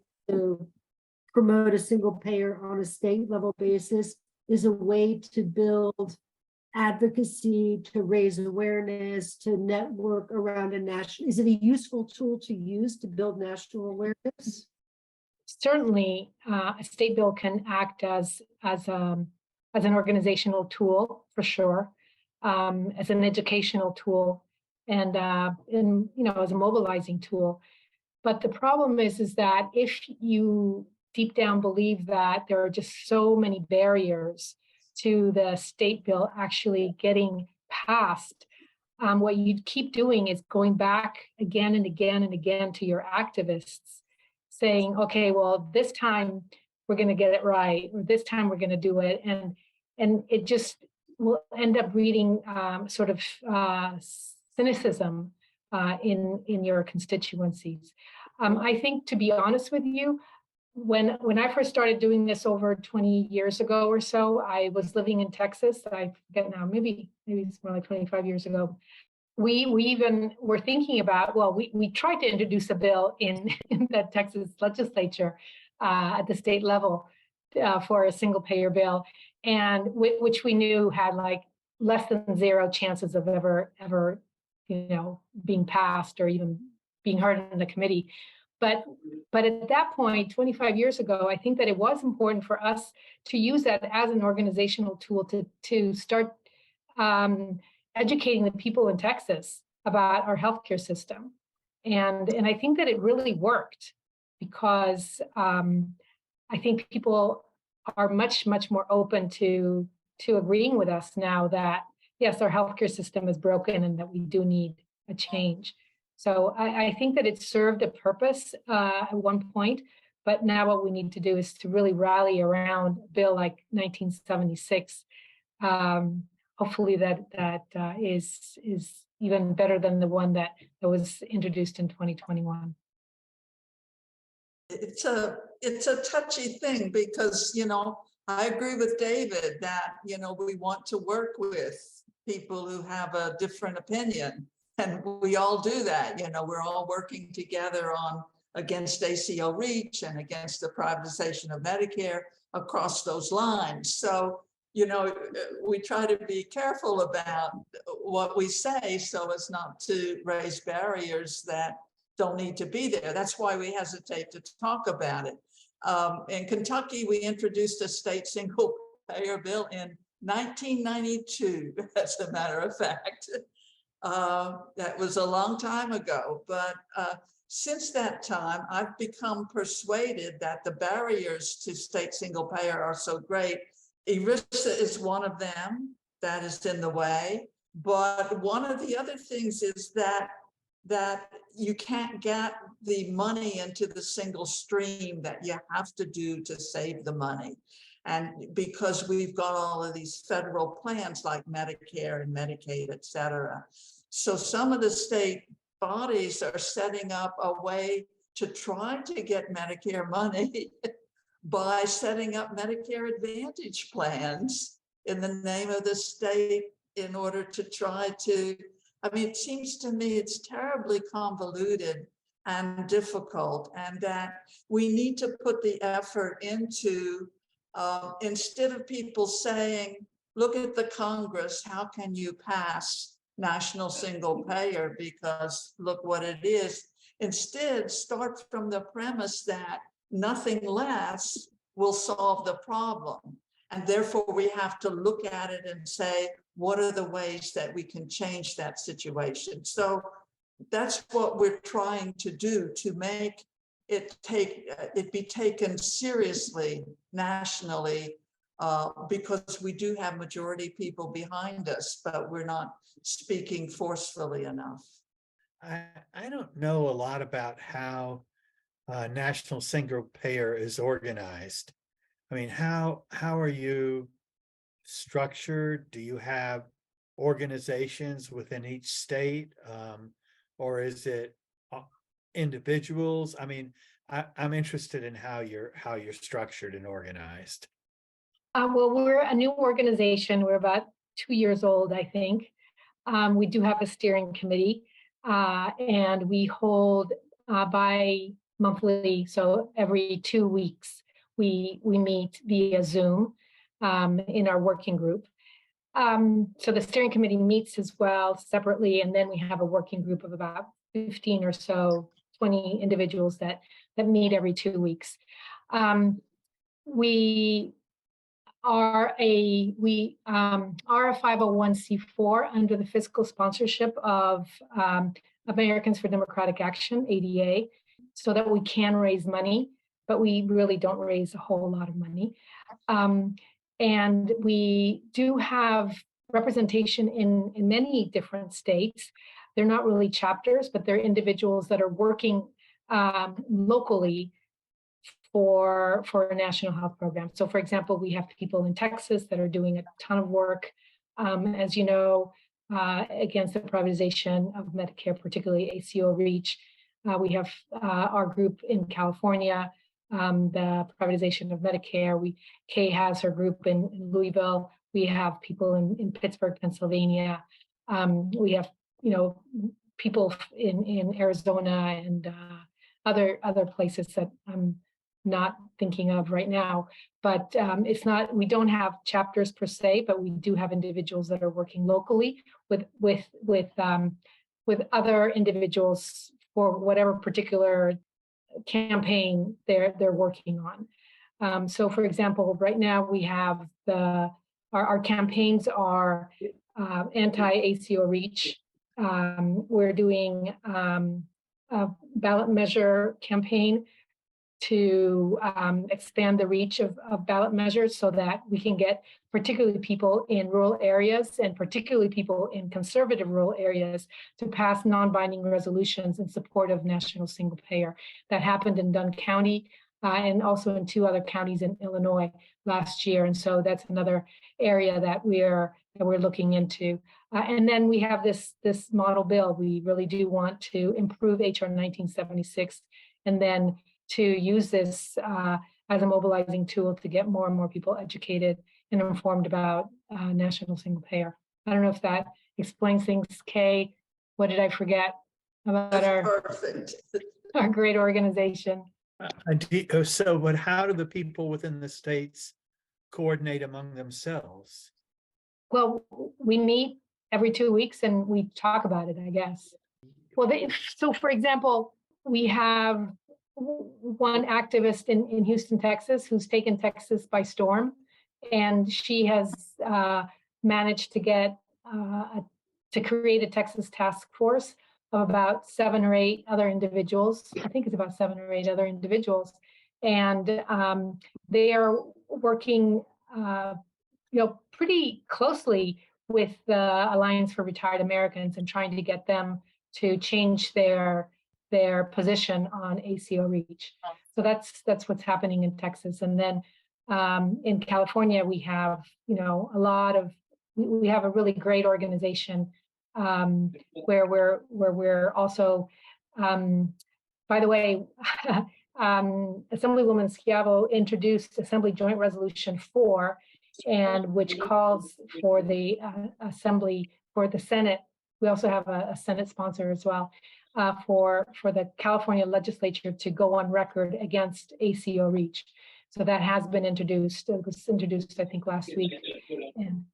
promote a single payer on a state level basis is a way to build advocacy, to raise awareness, to network around a national? Is it a useful tool to use to build national awareness? Certainly, a state bill can act as an organizational tool, for sure, as an educational tool, and as a mobilizing tool. But the problem is that if you deep down believe that there are just so many barriers to the state bill actually getting passed, what you keep doing is going back again and again and again to your activists, saying, okay, well, this time we're going to get it right, or this time we're going to do it. And it just will end up breeding sort of cynicism in your constituencies. I think, to be honest with you, when I first started doing this over 20 years ago or so, I was living in Texas. I forget now, maybe it's more like 25 years ago. We even were thinking about, well, we tried to introduce a bill in the Texas legislature at the state level for a single payer bill, and which we knew had like less than 0 chances of ever being passed or even being heard in the committee. But at that point, 25 years ago, I think that it was important for us to use that as an organizational tool to start educating the people in Texas about our healthcare system. And I think that it really worked because I think people are much more open to agreeing with us now that, yes, our healthcare system is broken and that we do need a change. So I think that it served a purpose at one point, but now what we need to do is to really rally around a bill like 1976. Hopefully that is even better than the one that was introduced in 2021. It's a touchy thing because, I agree with David that, we want to work with people who have a different opinion. And we all do that, we're all working together against ACO REACH and against the privatization of Medicare across those lines. So, we try to be careful about what we say so as not to raise barriers that don't need to be there. That's why we hesitate to talk about it. In Kentucky, we introduced a state single payer bill in 1992, as a matter of fact. That was a long time ago, but since that time, I've become persuaded that the barriers to state single payer are so great. ERISA is one of them that is in the way, but one of the other things is that you can't get the money into the single stream that you have to do to save the money. And because we've got all of these federal plans like Medicare and Medicaid, et cetera. So some of the state bodies are setting up a way to try to get Medicare money by setting up Medicare Advantage plans in the name of the state in order to try to, it seems to me it's terribly convoluted and difficult, and that we need to put the effort into, instead of people saying, look at the Congress, how can you pass national single payer because look what it is. Instead, start from the premise that nothing less will solve the problem. And therefore, we have to look at it and say, what are the ways that we can change that situation? So that's what we're trying to do to make it be taken seriously nationally, because we do have majority people behind us, but we're not speaking forcefully enough. I don't know a lot about how national single payer is organized. How are you structured? Do you have organizations within each state, or is it individuals? I'm interested in how you're structured and organized. Well, we're a new organization. We're about 2 years old, I think. We do have a steering committee, and we hold bi-monthly, so every 2 weeks, we meet via Zoom in our working group. So the steering committee meets as well separately, and then we have a working group of about 15 or so, 20 individuals that meet every 2 weeks. We are a 501c4 under the fiscal sponsorship of Americans for Democratic Action, ADA, so that we can raise money, but we really don't raise a whole lot of money. And we do have representation in many different states. They're not really chapters, but they're individuals that are working locally for a national health program. So for example, we have people in Texas that are doing a ton of work, as you know, against the privatization of Medicare, particularly ACO REACH. We have our group in California, the privatization of Medicare. Kay has her group in Louisville. We have people in Pittsburgh, Pennsylvania. We have, people in Arizona and other places that I'm not thinking of right now. But we don't have chapters per se, but we do have individuals that are working locally with other individuals for whatever particular campaign they're working on. So for example, right now we have our campaigns are anti-ACO reach. We're doing a ballot measure campaign to expand the reach of ballot measures so that we can get particularly people in rural areas and particularly people in conservative rural areas to pass non-binding resolutions in support of national single payer. That happened in Dunn County and also in 2 other counties in Illinois last year. And so that's another area that we're looking into. And then we have this model bill. We really do want to improve HR 1976 and then to use this as a mobilizing tool to get more and more people educated and informed about national single payer. I don't know if that explains things. Kay, what did I forget about Perfect. our great organization? So, but how do the people within the states coordinate among themselves? Well, we meet every 2 weeks and we talk about it, I guess. Well, so for example, we have one activist in Houston, Texas, who's taken Texas by storm, and she has managed to get to create a Texas task force of about 7 or 8 other individuals. I think it's about 7 or 8 other individuals, and they are working, pretty closely with the Alliance for Retired Americans and trying to get them to change their position on ACO reach. So that's what's happening in Texas. And then in California, we have, we have a really great organization where we're also, by the way, Assemblywoman Schiavo introduced Assembly Joint Resolution 4, and which calls for the Assembly, for the Senate. We also have a Senate sponsor as well, for the California legislature to go on record against ACO reach. So that has been introduced. It was introduced, I think, last week. And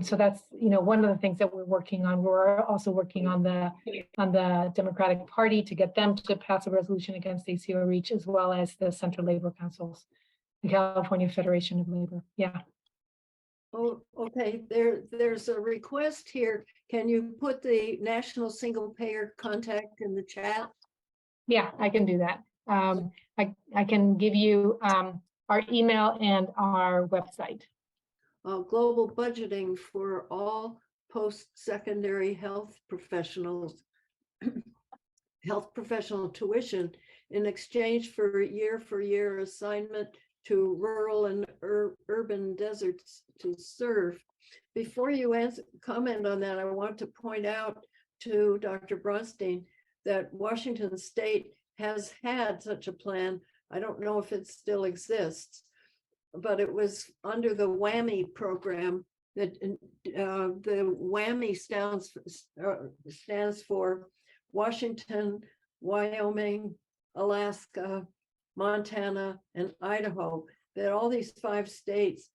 so that's, one of the things that we're working on. We're also working on the Democratic Party to get them to pass a resolution against ACO reach, as well as the Central Labor Councils, the California Federation of Labor. Yeah. Oh, okay. There's a request here. Can you put the National Single Payer contact in the chat? Yeah, I can do that. I can give you our email and our website. Global budgeting for all post-secondary health professionals, health professional tuition in exchange for year assignment to rural and urban deserts to serve. Before you comment on that, I want to point out to Dr. Bronstein that Washington State has had such a plan. I don't know if it still exists, but it was under the WWAMI program. That the WWAMI stands for Washington, Wyoming, Alaska, Montana, and Idaho, that all these 5 states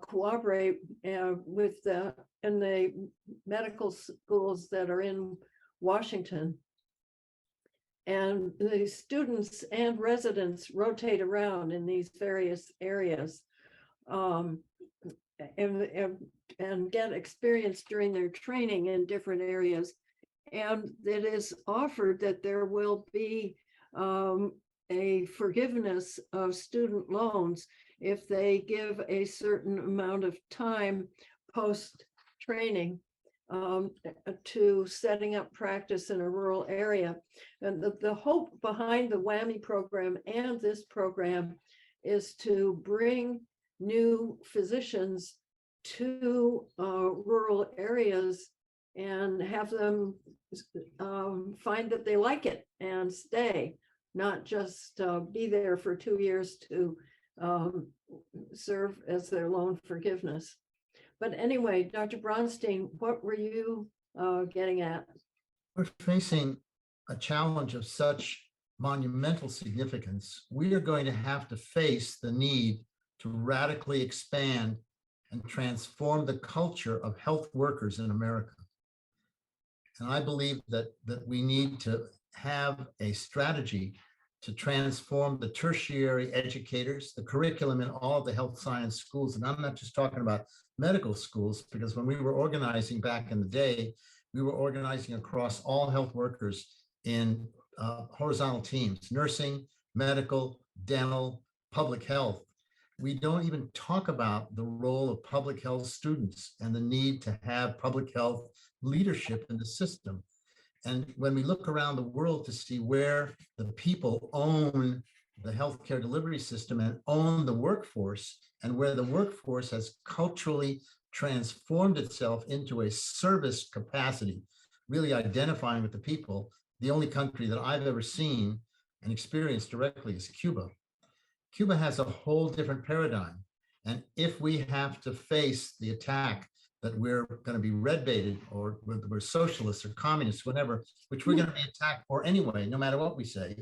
cooperate with the medical schools that are in Washington. And the students and residents rotate around in these various areas and get experience during their training in different areas. And it is offered that there will be a forgiveness of student loans if they give a certain amount of time post-training to setting up practice in a rural area. And the hope behind the WWAMI program and this program is to bring new physicians to rural areas and have them find that they like it and stay, not just be there for 2 years to serve as their loan forgiveness. But anyway, Dr. Bronstein, what were you getting at? We're facing a challenge of such monumental significance. We are going to have to face the need to radically expand and transform the culture of health workers in America. And I believe that we need to have a strategy to transform the tertiary educators, the curriculum in all the health science schools. And I'm not just talking about medical schools, because when we were organizing back in the day, we were organizing across all health workers in horizontal teams: nursing, medical, dental, public health. We don't even talk about the role of public health students and the need to have public health leadership in the system. And when we look around the world to see where the people own the healthcare delivery system and own the workforce, and where the workforce has culturally transformed itself into a service capacity, really identifying with the people, the only country that I've ever seen and experienced directly is Cuba. Cuba has a whole different paradigm. And if we have to face the attack that we're going to be red baited, or we're socialists or communists, whatever, which we're going to be attacked for anyway, no matter what we say,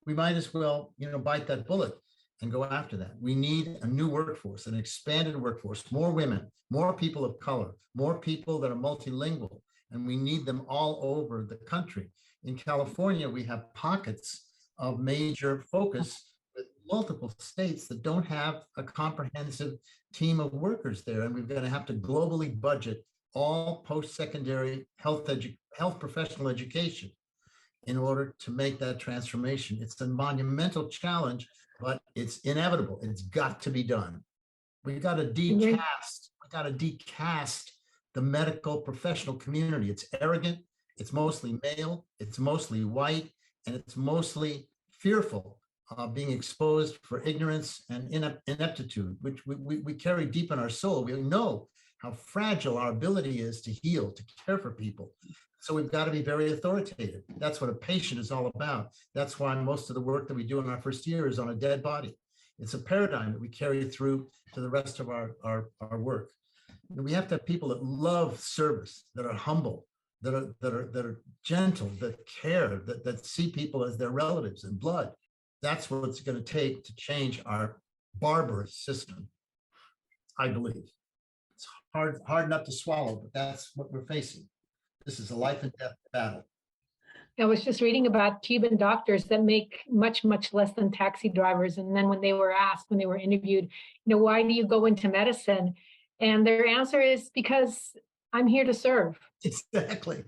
we might as well, bite that bullet and go after that. We need a new workforce, an expanded workforce, more women, more people of color, more people that are multilingual, and we need them all over the country. In California, we have pockets of major focus with multiple states that don't have a comprehensive team of workers there. And we're going to have to globally budget all post-secondary health professional education in order to make that transformation. It's a monumental challenge, but it's inevitable. It's got to be done. We've got to decast the medical professional community. It's arrogant, it's mostly male, it's mostly white, and it's mostly fearful of being exposed for ignorance and ineptitude, which we carry deep in our soul. We know how fragile our ability is to heal, to care for people. So we've got to be very authoritative. That's what a patient is all about. That's why most of the work that we do in our first year is on a dead body. It's a paradigm that we carry through to the rest of our work. And we have to have people that love service, that are humble, that are gentle, that care, that see people as their relatives and blood. That's what it's going to take to change our barbarous system, I believe. It's hard enough to swallow, but that's what we're facing. This is a life and death battle. I was just reading about Cuban doctors that make much, much less than taxi drivers. And then when they were asked, when they were interviewed, why do you go into medicine? And their answer is, because I'm here to serve. Exactly.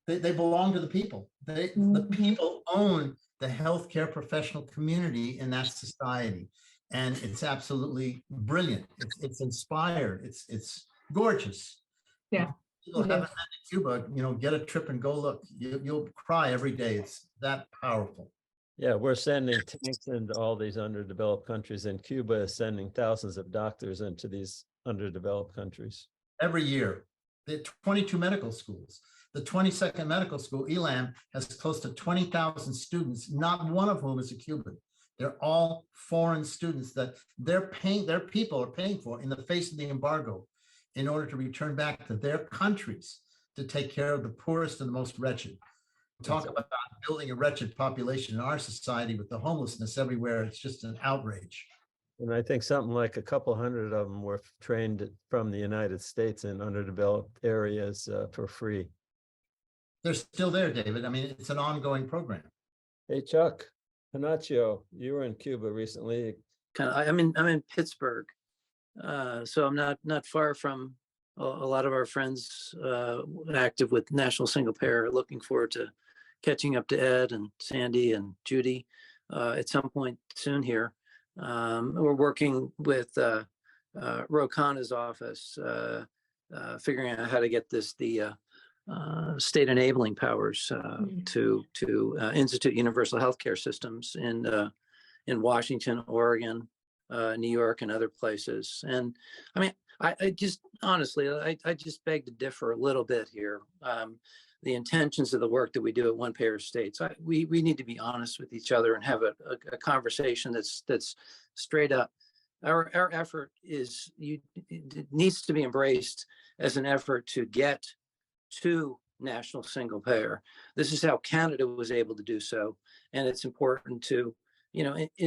They belong to the people. The people own the healthcare professional community in that society. And it's absolutely brilliant. It's inspired. It's gorgeous. Yeah. People haven't been to Cuba, get a trip and go look. You'll cry every day. It's that powerful. Yeah, we're sending tanks into all these underdeveloped countries, and Cuba is sending thousands of doctors into these underdeveloped countries. Every year. They have 22 medical schools. The 22nd medical school, ELAM, has close to 20,000 students, not one of whom is a Cuban. They're all foreign students that their people are paying for in the face of the embargo in order to return back to their countries to take care of the poorest and the most wretched. Talk about building a wretched population in our society with the homelessness everywhere. It's just an outrage. And I think something like a couple hundred of them were trained from the United States in underdeveloped areas for free. They're still there, David. I mean, it's an ongoing program. Hey, Chuck Panaccio, you were in Cuba recently. I'm in Pittsburgh, so I'm not far from a lot of our friends active with NationalSinglePayer. Looking forward to catching up to Ed and Sandy and Judy at some point soon here. We're working with Ro Khanna's office, figuring out how to get the state enabling powers to institute universal healthcare systems in Washington, Oregon, New York, and other places. And I mean, I just honestly, I just beg to differ a little bit here. The intentions of the work that we do at One Payer States, we need to be honest with each other and have a conversation that's straight up. Our effort it needs to be embraced as an effort to get to national single payer. This is how Canada was able to do so, and it's important to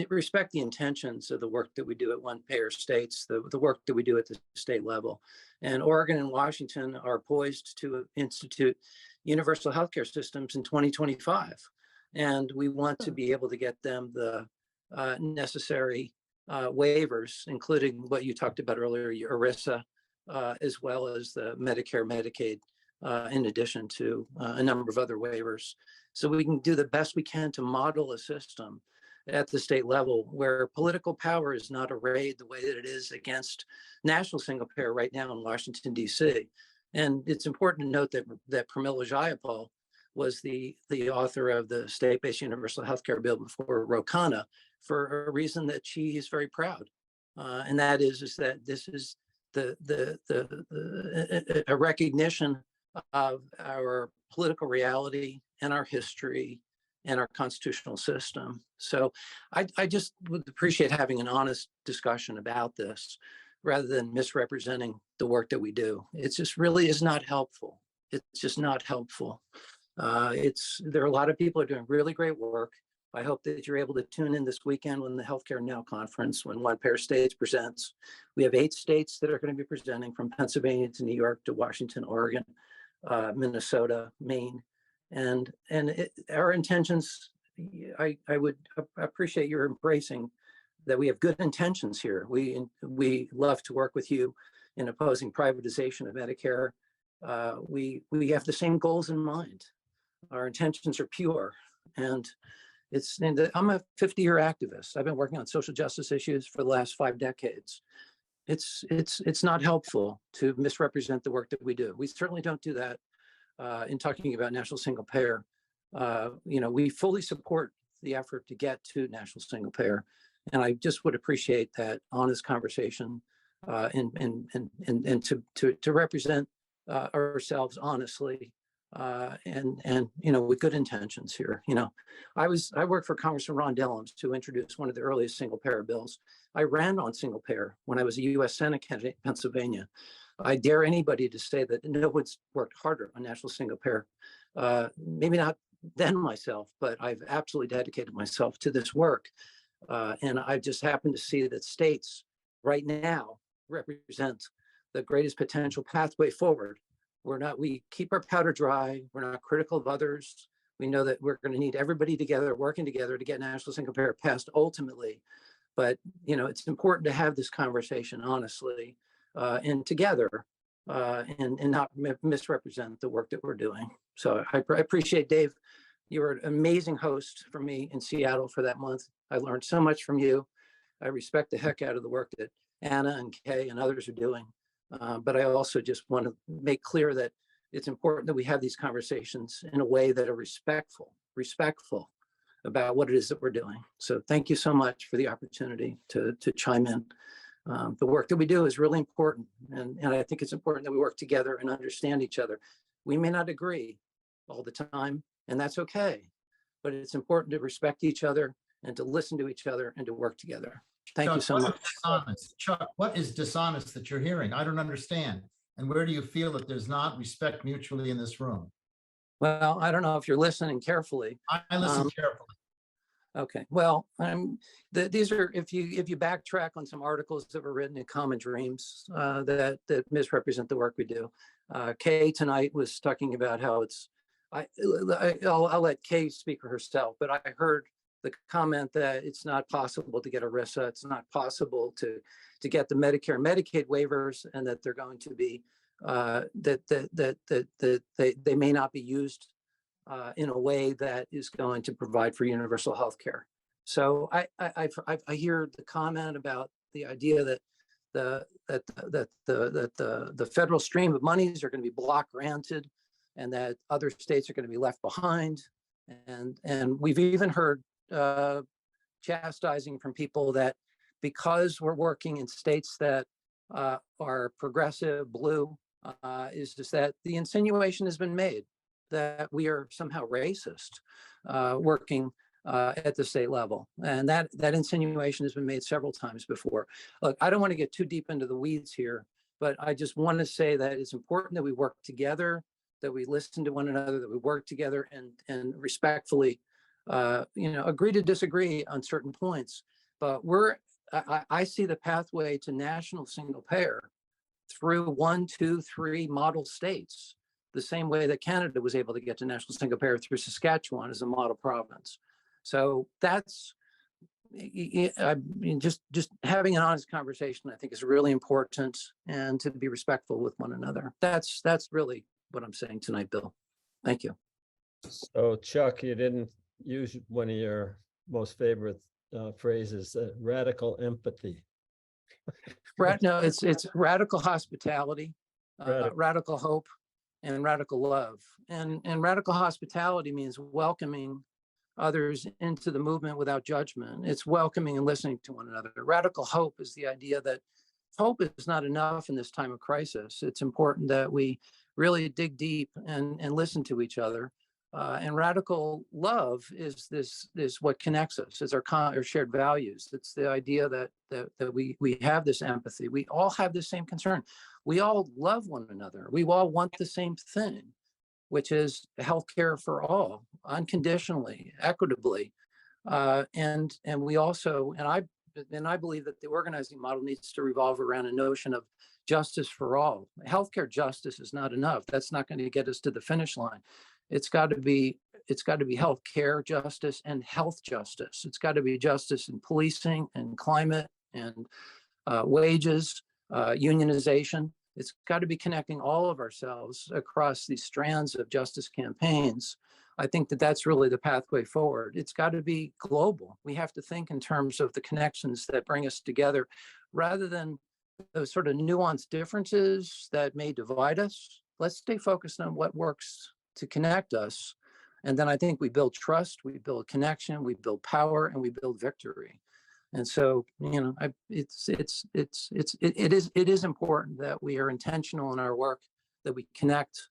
respect the intentions of the work that we do at One Payer States, the work that we do at the state level. And Oregon and Washington are poised to institute universal healthcare systems in 2025. And we want to be able to get them the necessary waivers, including what you talked about earlier, your ERISA, as well as the Medicare, Medicaid, in addition to a number of other waivers. So we can do the best we can to model a system at the state level where political power is not arrayed the way that it is against national single payer right now in Washington, D.C. And it's important to note that Pramila Jayapal was the author of the state-based universal healthcare bill before Ro Khanna for a reason that she is very proud. And that is that this is a recognition of our political reality and our history and our constitutional system. So I just would appreciate having an honest discussion about this rather than misrepresenting the work that we do. It just really is not helpful. It's just not helpful. There are a lot of people who are doing really great work. I hope that you're able to tune in this weekend when the Healthcare Now conference, when One Pair States presents. We have 8 states that are going to be presenting, from Pennsylvania to New York to Washington, Oregon, Minnesota, Maine. And our intentions, I would appreciate your embracing that we have good intentions here. We love to work with you in opposing privatization of Medicare. We have the same goals in mind. Our intentions are pure. And I'm a 50-year activist. I've been working on social justice issues for the last 5 decades. It's not helpful to misrepresent the work that we do. We certainly don't do that in talking about national single payer. We fully support the effort to get to national single payer. And I just would appreciate that honest conversation and to represent ourselves honestly and with good intentions here. I worked for Congressman Ron Dellums to introduce one of the earliest single payer bills. I ran on single payer when I was a U.S. Senate candidate in Pennsylvania. I dare anybody to say that no one's worked harder on national single payer. Maybe not than myself, but I've absolutely dedicated myself to this work. And I just happen to see that states right now represent the greatest potential pathway forward. We keep our powder dry. We're not critical of others. We know that we're going to need everybody together, working together to get national single payer passed ultimately. But, it's important to have this conversation honestly and together and not misrepresent the work that we're doing. So I appreciate, Dave. You were an amazing host for me in Seattle for that month. I learned so much from you. I respect the heck out of the work that Ana and Kay and others are doing. But I also just want to make clear that it's important that we have these conversations in a way that are respectful about what it is that we're doing. So thank you so much for the opportunity to chime in. The work that we do is really important. And I think it's important that we work together and understand each other. We may not agree all the time, and that's okay. But it's important to respect each other and to listen to each other and to work together. Thank you so much. Chuck, what is dishonest that you're hearing? I don't understand. And where do you feel that there's not respect mutually in this room? Well, I don't know if you're listening carefully. I listen carefully. Okay. Well, these are, if you backtrack on some articles that were written in Common Dreams that misrepresent the work we do. Kay tonight was talking about how I'll let Kay speak for herself, but I heard the comment that it's not possible to get ERISA, it's not possible to get the Medicare and Medicaid waivers, and that they're going to be that they may not be used in a way that is going to provide for universal health care. So I hear the comment about the idea that the federal stream of monies are going to be block granted, and that other states are going to be left behind, and we've even heard chastising from people that because we're working in states that are progressive blue, is just that the insinuation has been made that we are somehow racist working at the state level. And that insinuation has been made several times before. Look, I don't want to get too deep into the weeds here, but I just want to say that it's important that we work together, that we listen to one another, that we work together and respectfully agree to disagree on certain points. But I see the pathway to national single payer through 1, 2, 3 model states. the same way that Canada was able to get to national single payer through Saskatchewan as a model province. So that's, I mean, just having an honest conversation, I think, is really important, and to be respectful with one another. That's really what I'm saying tonight, Bill. Thank you. So Chuck, you didn't use one of your most favorite phrases, radical empathy. No, it's radical hospitality, radical hope, and radical love. And radical hospitality means welcoming others into the movement without judgment. It's welcoming and listening to one another. Radical hope is the idea that hope is not enough in this time of crisis. It's important that we really dig deep and listen to each other. And radical love is what connects us. It's our shared values. It's the idea that we have this empathy. We all have the same concern. We all love one another. We all want the same thing, which is healthcare for all, unconditionally, equitably, and we also, and I believe that the organizing model needs to revolve around a notion of justice for all. Healthcare justice is not enough. That's not going to get us to the finish line. It's got to be healthcare justice and health justice. It's got to be justice in policing and climate and wages, unionization. It's got to be connecting all of ourselves across these strands of justice campaigns. I think that that's really the pathway forward. It's got to be global. We have to think in terms of the connections that bring us together, rather than those sort of nuanced differences that may divide us. Let's stay focused on what works to connect us. And then I think we build trust, we build connection, we build power, and we build victory. And so, it is important that we are intentional in our work, that we connect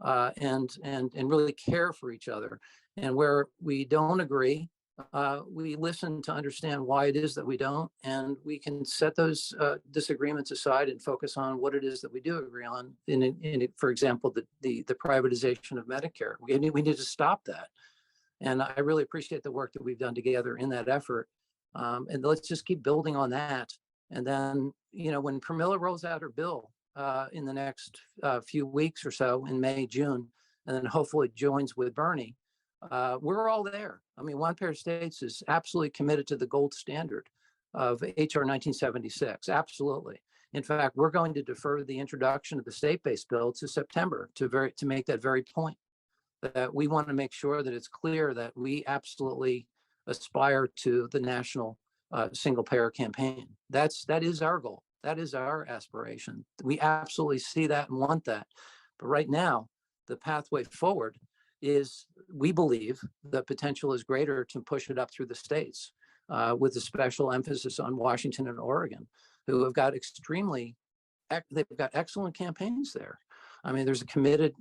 and really care for each other. And where we don't agree, we listen to understand why it is that we don't, and we can set those disagreements aside and focus on what it is that we do agree on. For example, the privatization of Medicare. We need to stop that. And I really appreciate the work that we've done together in that effort. And let's just keep building on that. And then, when Pramila rolls out her bill in the next few weeks or so, in May, June, and then hopefully joins with Bernie, we're all there. I mean, One Pair States is absolutely committed to the gold standard of HR 1976. Absolutely. In fact, we're going to defer the introduction of the state-based bill to September to make that very point, that we want to make sure that it's clear that we absolutely aspire to the national single payer campaign. That is our goal. That is our aspiration. We absolutely see that and want that. But right now, the pathway forward is, we believe the potential is greater to push it up through the states, with a special emphasis on Washington and Oregon, who have got they've got excellent campaigns there. I mean, there's a committed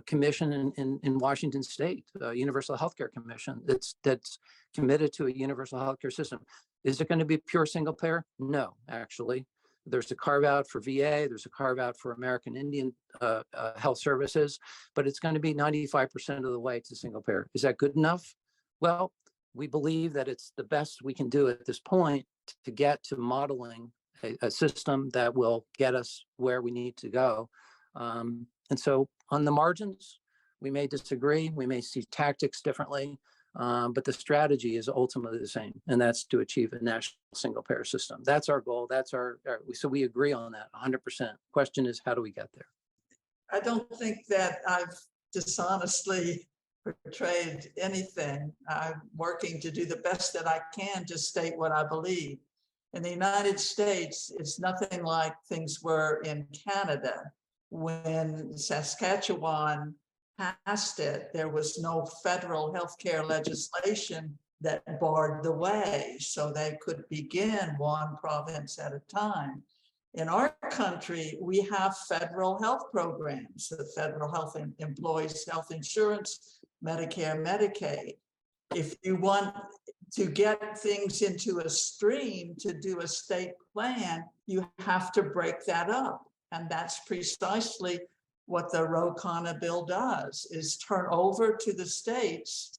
commission in Washington State, Universal Healthcare Commission, that's committed to a universal healthcare system. Is it going to be pure single payer? No, actually. There's a carve out for VA. There's a carve out for American Indian Health Services, but it's going to be 95% of the way to single payer. Is that good enough? Well, we believe that it's the best we can do at this point to get to modeling a system that will get us where we need to go. And so on the margins, we may disagree, we may see tactics differently, but the strategy is ultimately the same, and that's to achieve a national single payer system. That's our goal. That's so we agree on that 100%. Question is, how do we get there? I don't think that I've dishonestly portrayed anything. I'm working to do the best that I can to state what I believe. In the United States, it's nothing like things were in Canada. When Saskatchewan passed it, there was no federal healthcare legislation that barred the way, so they could begin one province at a time. In our country, we have federal health programs, the federal health employees health insurance, Medicare, Medicaid. If you want to get things into a stream to do a state plan, you have to break that up. And that's precisely what the Ro-Khanna bill does, is turn over to the states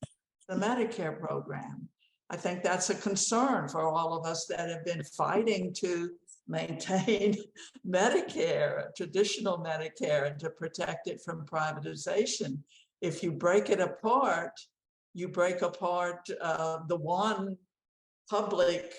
the Medicare program. I think that's a concern for all of us that have been fighting to maintain Medicare, traditional Medicare, and to protect it from privatization. If you break it apart, you break apart the one public,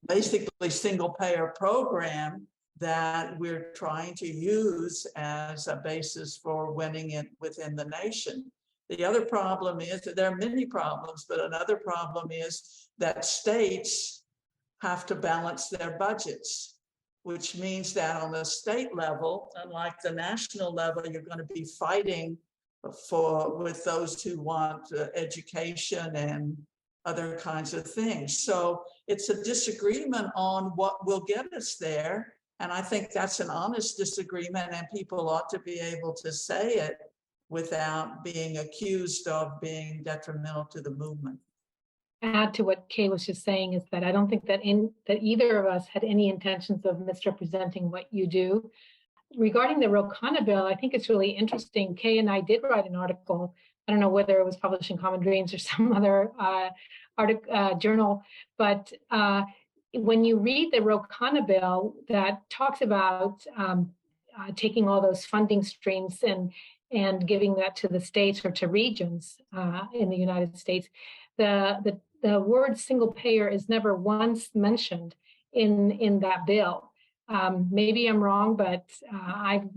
basically single payer program that we're trying to use as a basis for winning it within the nation. The other problem is that there are many problems, but another problem is that states have to balance their budgets, which means that on the state level, unlike the national level, you're going to be fighting with those who want education and other kinds of things. So it's a disagreement on what will get us there. And I think that's an honest disagreement, and people ought to be able to say it without being accused of being detrimental to the movement. Add to what Kay was just saying is that I don't think that either of us had any intentions of misrepresenting what you do. Regarding the Ro Khanna bill, I think it's really interesting. Kay and I did write an article. I don't know whether it was published in Common Dreams or some other journal, but when you read the Ro Khanna bill that talks about taking all those funding streams and giving that to the states or to regions in the United States, the word single payer is never once mentioned in that bill. Maybe I'm wrong, but I've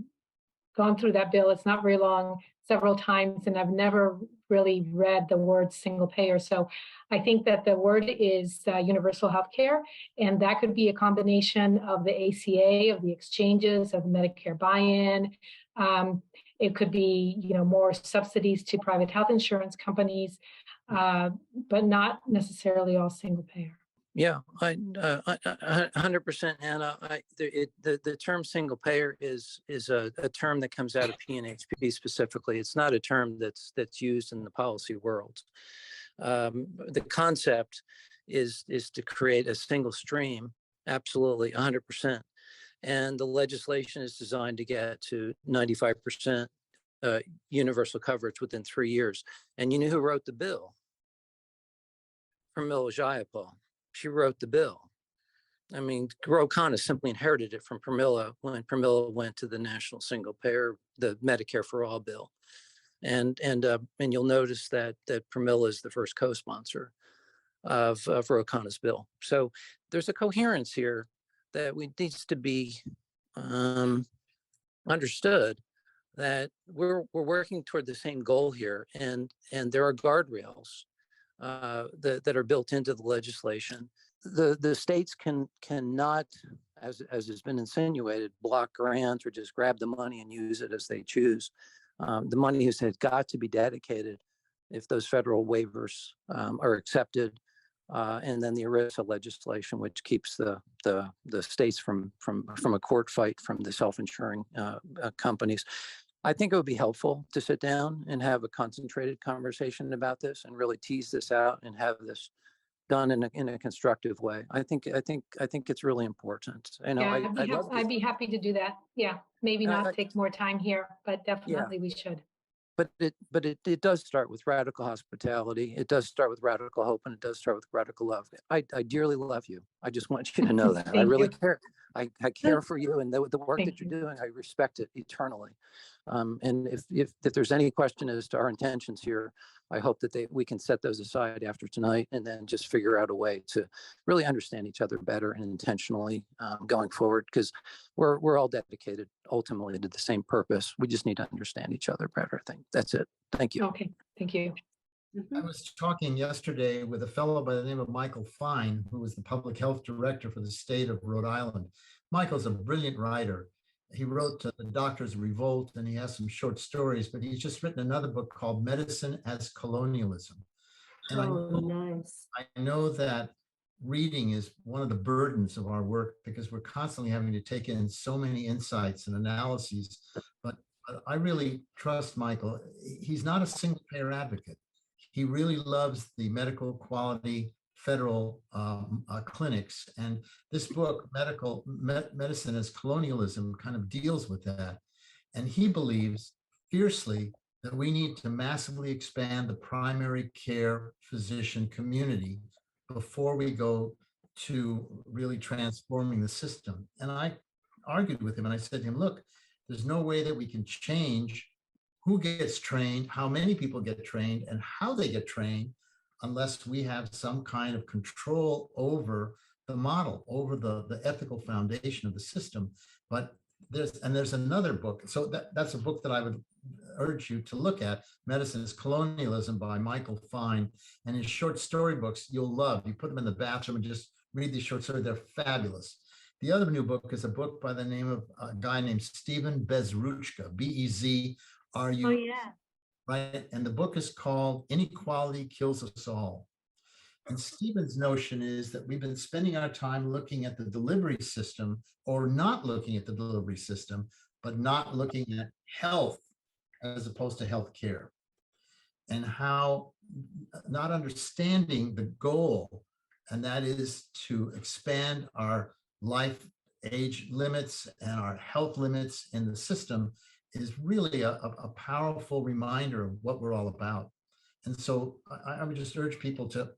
gone through that bill. It's not very long, several times, and I've never really read the word single payer. So I think that the word is universal health care, and that could be a combination of the ACA, of the exchanges, of the Medicare buy-in. It could be, more subsidies to private health insurance companies, but not necessarily all single payer. Yeah, 100%, Anna. The term single payer is a term that comes out of PNHP specifically. It's not a term that's used in the policy world. The concept is to create a single stream, absolutely 100%. And the legislation is designed to get to 95% universal coverage within 3 years. And you know who wrote the bill? Pramila Jayapal. She wrote the bill. I mean, Ro Khanna simply inherited it from Pramila when Pramila went to the National Single Payer, the Medicare for All bill. And you'll notice that Pramila is the first co-sponsor of Ro Khanna's bill. So there's a coherence here that needs to be understood, that we're working toward the same goal here, and there are guardrails that are built into the legislation. The states cannot, as has been insinuated, block grants or just grab the money and use it as they choose. The money has got to be dedicated if those federal waivers are accepted, and then the ERISA legislation, which keeps the states from a court fight from the self-insuring companies. I think it would be helpful to sit down and have a concentrated conversation about this and really tease this out and have this done in a constructive way. I think it's really important. I'd be happy to do that. Yeah, maybe not take more time here, but definitely we should. But it does start with radical hospitality. It does start with radical hope, and it does start with radical love. I dearly love you. I just want you to know that. I really care. I care for you, and the work that you're doing, I respect it eternally. And if there's any question as to our intentions here, I hope that we can set those aside after tonight and then just figure out a way to really understand each other better and intentionally going forward, because we're all dedicated ultimately to the same purpose. We just need to understand each other better. I think that's it. Thank you. Okay, thank you. I was talking yesterday with a fellow by the name of Michael Fine, who was the public health director for the state of Rhode Island. Michael's a brilliant writer. He wrote The Doctor's Revolt, and he has some short stories, but he's just written another book called Medicine as Colonialism. And Nice. I know that reading is one of the burdens of our work, because we're constantly having to take in so many insights and analyses. But I really trust Michael. He's not a single payer advocate. He really loves the medical quality federal clinics. And this book, Medicine as Colonialism, kind of deals with that. And he believes fiercely that we need to massively expand the primary care physician community before we go to really transforming the system. And I argued with him and I said to him, look, there's no way that we can change who gets trained, how many people get trained, and how they get trained unless we have some kind of control over the model, over the ethical foundation of the system. But there's another book. So that's a book that I would urge you to look at. Medicine is Colonialism by Michael Fine. And his short story books you'll love. You put them in the bathroom and just read these short stories. They're fabulous. The other new book is a book by the name of a guy named Stephen Bezruchka, Bezru. Oh, yeah. Right? And the book is called Inequality Kills Us All. And Stephen's notion is that we've been spending our time looking at the delivery system or not looking at the delivery system, but not looking at health as opposed to healthcare, and how not understanding the goal, and that is to expand our life age limits and our health limits in the system, is really a powerful reminder of what we're all about. And so I would just urge people to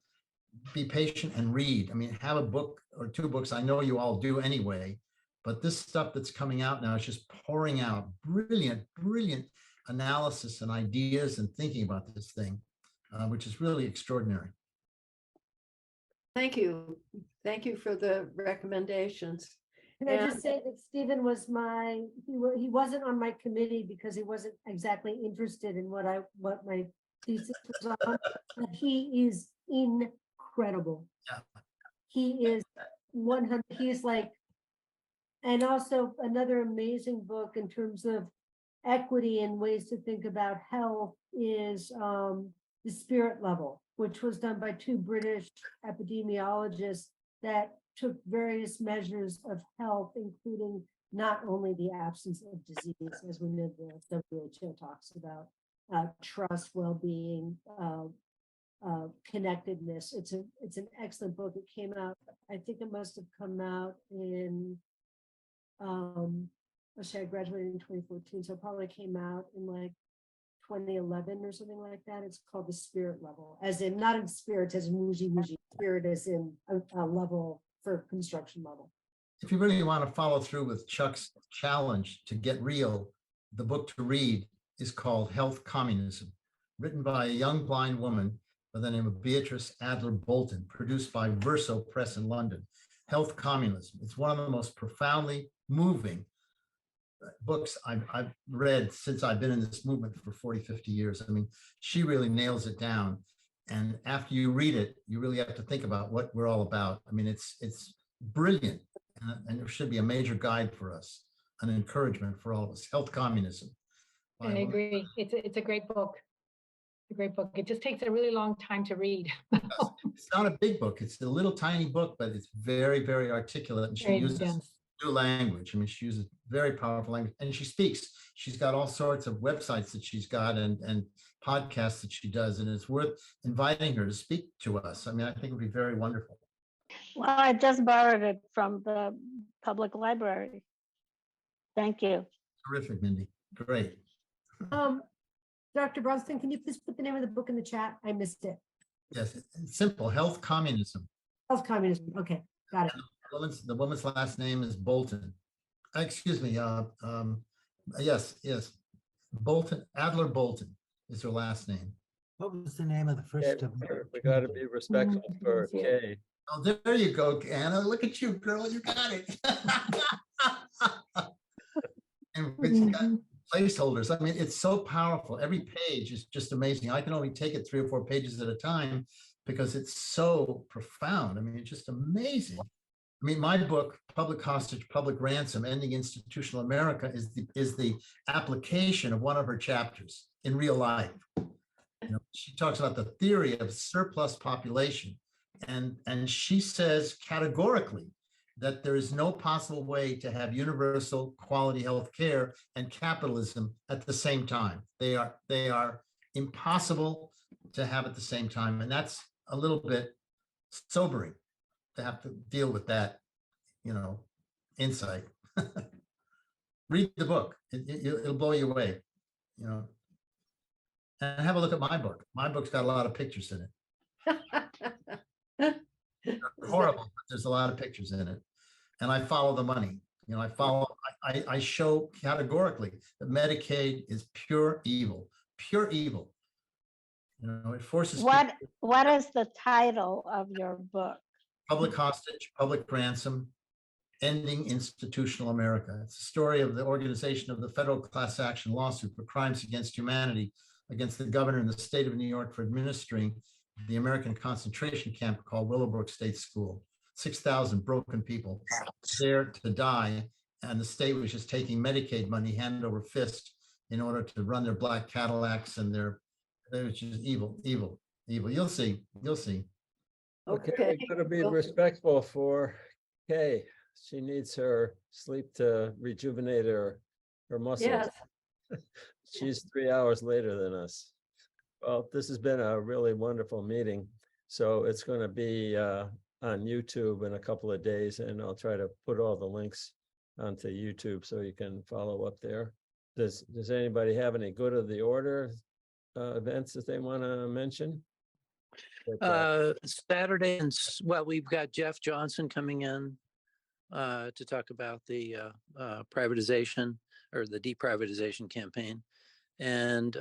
be patient and read. I mean, have a book or two books. I know you all do anyway, but this stuff that's coming out now is just pouring out brilliant, brilliant analysis and ideas and thinking about this thing, which is really extraordinary. Thank you. Thank you for the recommendations. Can I just say that Stephen was he wasn't on my committee because he wasn't exactly interested in what my thesis was on, but he is incredible. Yeah. He is 100, he's like, and also another amazing book in terms of equity and ways to think about health is The Spirit Level, which was done by two British epidemiologists that took various measures of health, including not only the absence of disease, as we know the WHO talks about, trust, well-being, connectedness. It's an excellent book. It came out, I think it must have come out in, let's say I graduated in 2014, so it probably came out in like 2011 or something like that. It's called The Spirit Level, as in not in spirit as in woozy, spirit as in a level for construction level. If you really want to follow through with Chuck's challenge to get real, the book to read is called Health Communism, written by a young blind woman by the name of Beatrice Adler Bolton, produced by Verso Press in London. Health Communism. It's one of the most profoundly moving books I've read since I've been in this movement for 40, 50 years. I mean, she really nails it down. And after you read it, you really have to think about what we're all about. I mean, it's brilliant, and it should be a major guide for us, an encouragement for all of us. Health Communism. I agree. It's a great book. It's a great book. It just takes a really long time to read. It's not a big book. It's a little tiny book, but it's very, very articulate. And she uses new language. I mean, she uses very powerful language, and she speaks. She's got all sorts of websites that she's got and podcasts that she does, and it's worth inviting her to speak to us. I mean, I think it would be very wonderful. Well, I just borrowed it from the public library. Thank you. Terrific, Mindy. Great. Dr. Bronston, can you please put the name of the book in the chat? I missed it. Yes, it's simple. Health Communism. Health Communism. Okay, got it. The woman's last name is Bolton. Excuse me. Yes. Bolton, Adler Bolton is her last name. What was the name of the first? We got to be respectful for Kay. Oh, there you go, Anna. Look at you, girl. You got it. And it's got placeholders. I mean, it's so powerful. Every page is just amazing. I can only take it 3 or 4 pages at a time because it's so profound. I mean, it's just amazing. I mean, my book, Public Hostage, Public Ransom, Ending Institutional America, is the application of one of her chapters in real life. You know, she talks about the theory of surplus population, and she says categorically that there is no possible way to have universal quality health care and capitalism at the same time. They are impossible to have at the same time, and that's a little bit sobering to have to deal with that, you know, insight. Read the book. It'll blow you away, you know. And have a look at my book. My book's got a lot of pictures in it. They're horrible, but there's a lot of pictures in it. And I follow the money. You know, I show categorically that Medicaid is pure evil, pure evil. You know, it forces What is the title of your book? public hostage, public ransom, ending institutional America. It's a story of the organization of the federal class action lawsuit for crimes against humanity against the governor in the state of New York for administering the American concentration camp called Willowbrook State School. 6,000 broken people there to die, and the state was just taking Medicaid money hand over fist in order to run their black Cadillacs and their, it was just evil, evil, evil. You'll see, you'll see. Okay, we gotta be respectful for Kay. She needs her sleep to rejuvenate her muscles. Yes. She's 3 hours later than us. Well, this has been a really wonderful meeting. So it's going to be on YouTube in a couple of days, and I'll try to put all the links onto YouTube so you can follow up there. Does anybody have any good of the order events that they want to mention? Saturday, well, we've got Jeff Johnson coming in to talk about the privatization or the deprivatization campaign. And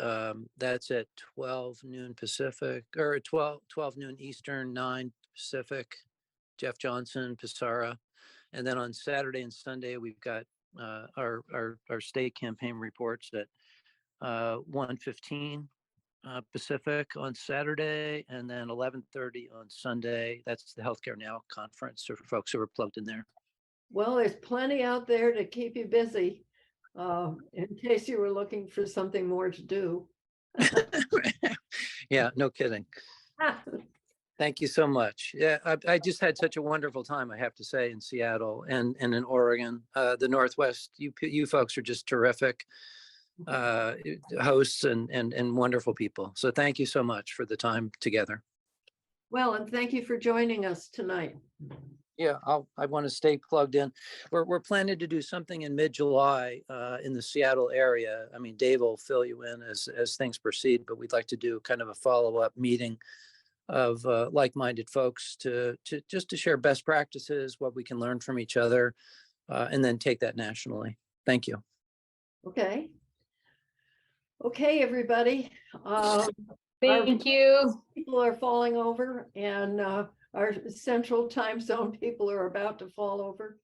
that's at 12 noon Pacific, or 12 noon Eastern, 9 Pacific. Jeff Johnson, Pissarra. And then on Saturday and Sunday, we've got our state campaign reports at 1:15 Pacific on Saturday, and then 11:30 on Sunday. That's the Healthcare Now conference for folks who are plugged in there. Well, there's plenty out there to keep you busy, in case you were looking for something more to do. Yeah, no kidding. Thank you so much. Yeah, I just had such a wonderful time, I have to say, in Seattle and in Oregon. The Northwest, you folks are just terrific hosts and wonderful people. So thank you so much for the time together. Well, and thank you for joining us tonight. Yeah, I want to stay plugged in. We're planning to do something in mid-July in the Seattle area. I mean, Dave will fill you in as things proceed, but we'd like to do kind of a follow-up meeting of like-minded folks to share best practices, what we can learn from each other, and then take that nationally. Thank you. Okay. Okay, everybody. Thank you. People are falling over, and our central time zone people are about to fall over.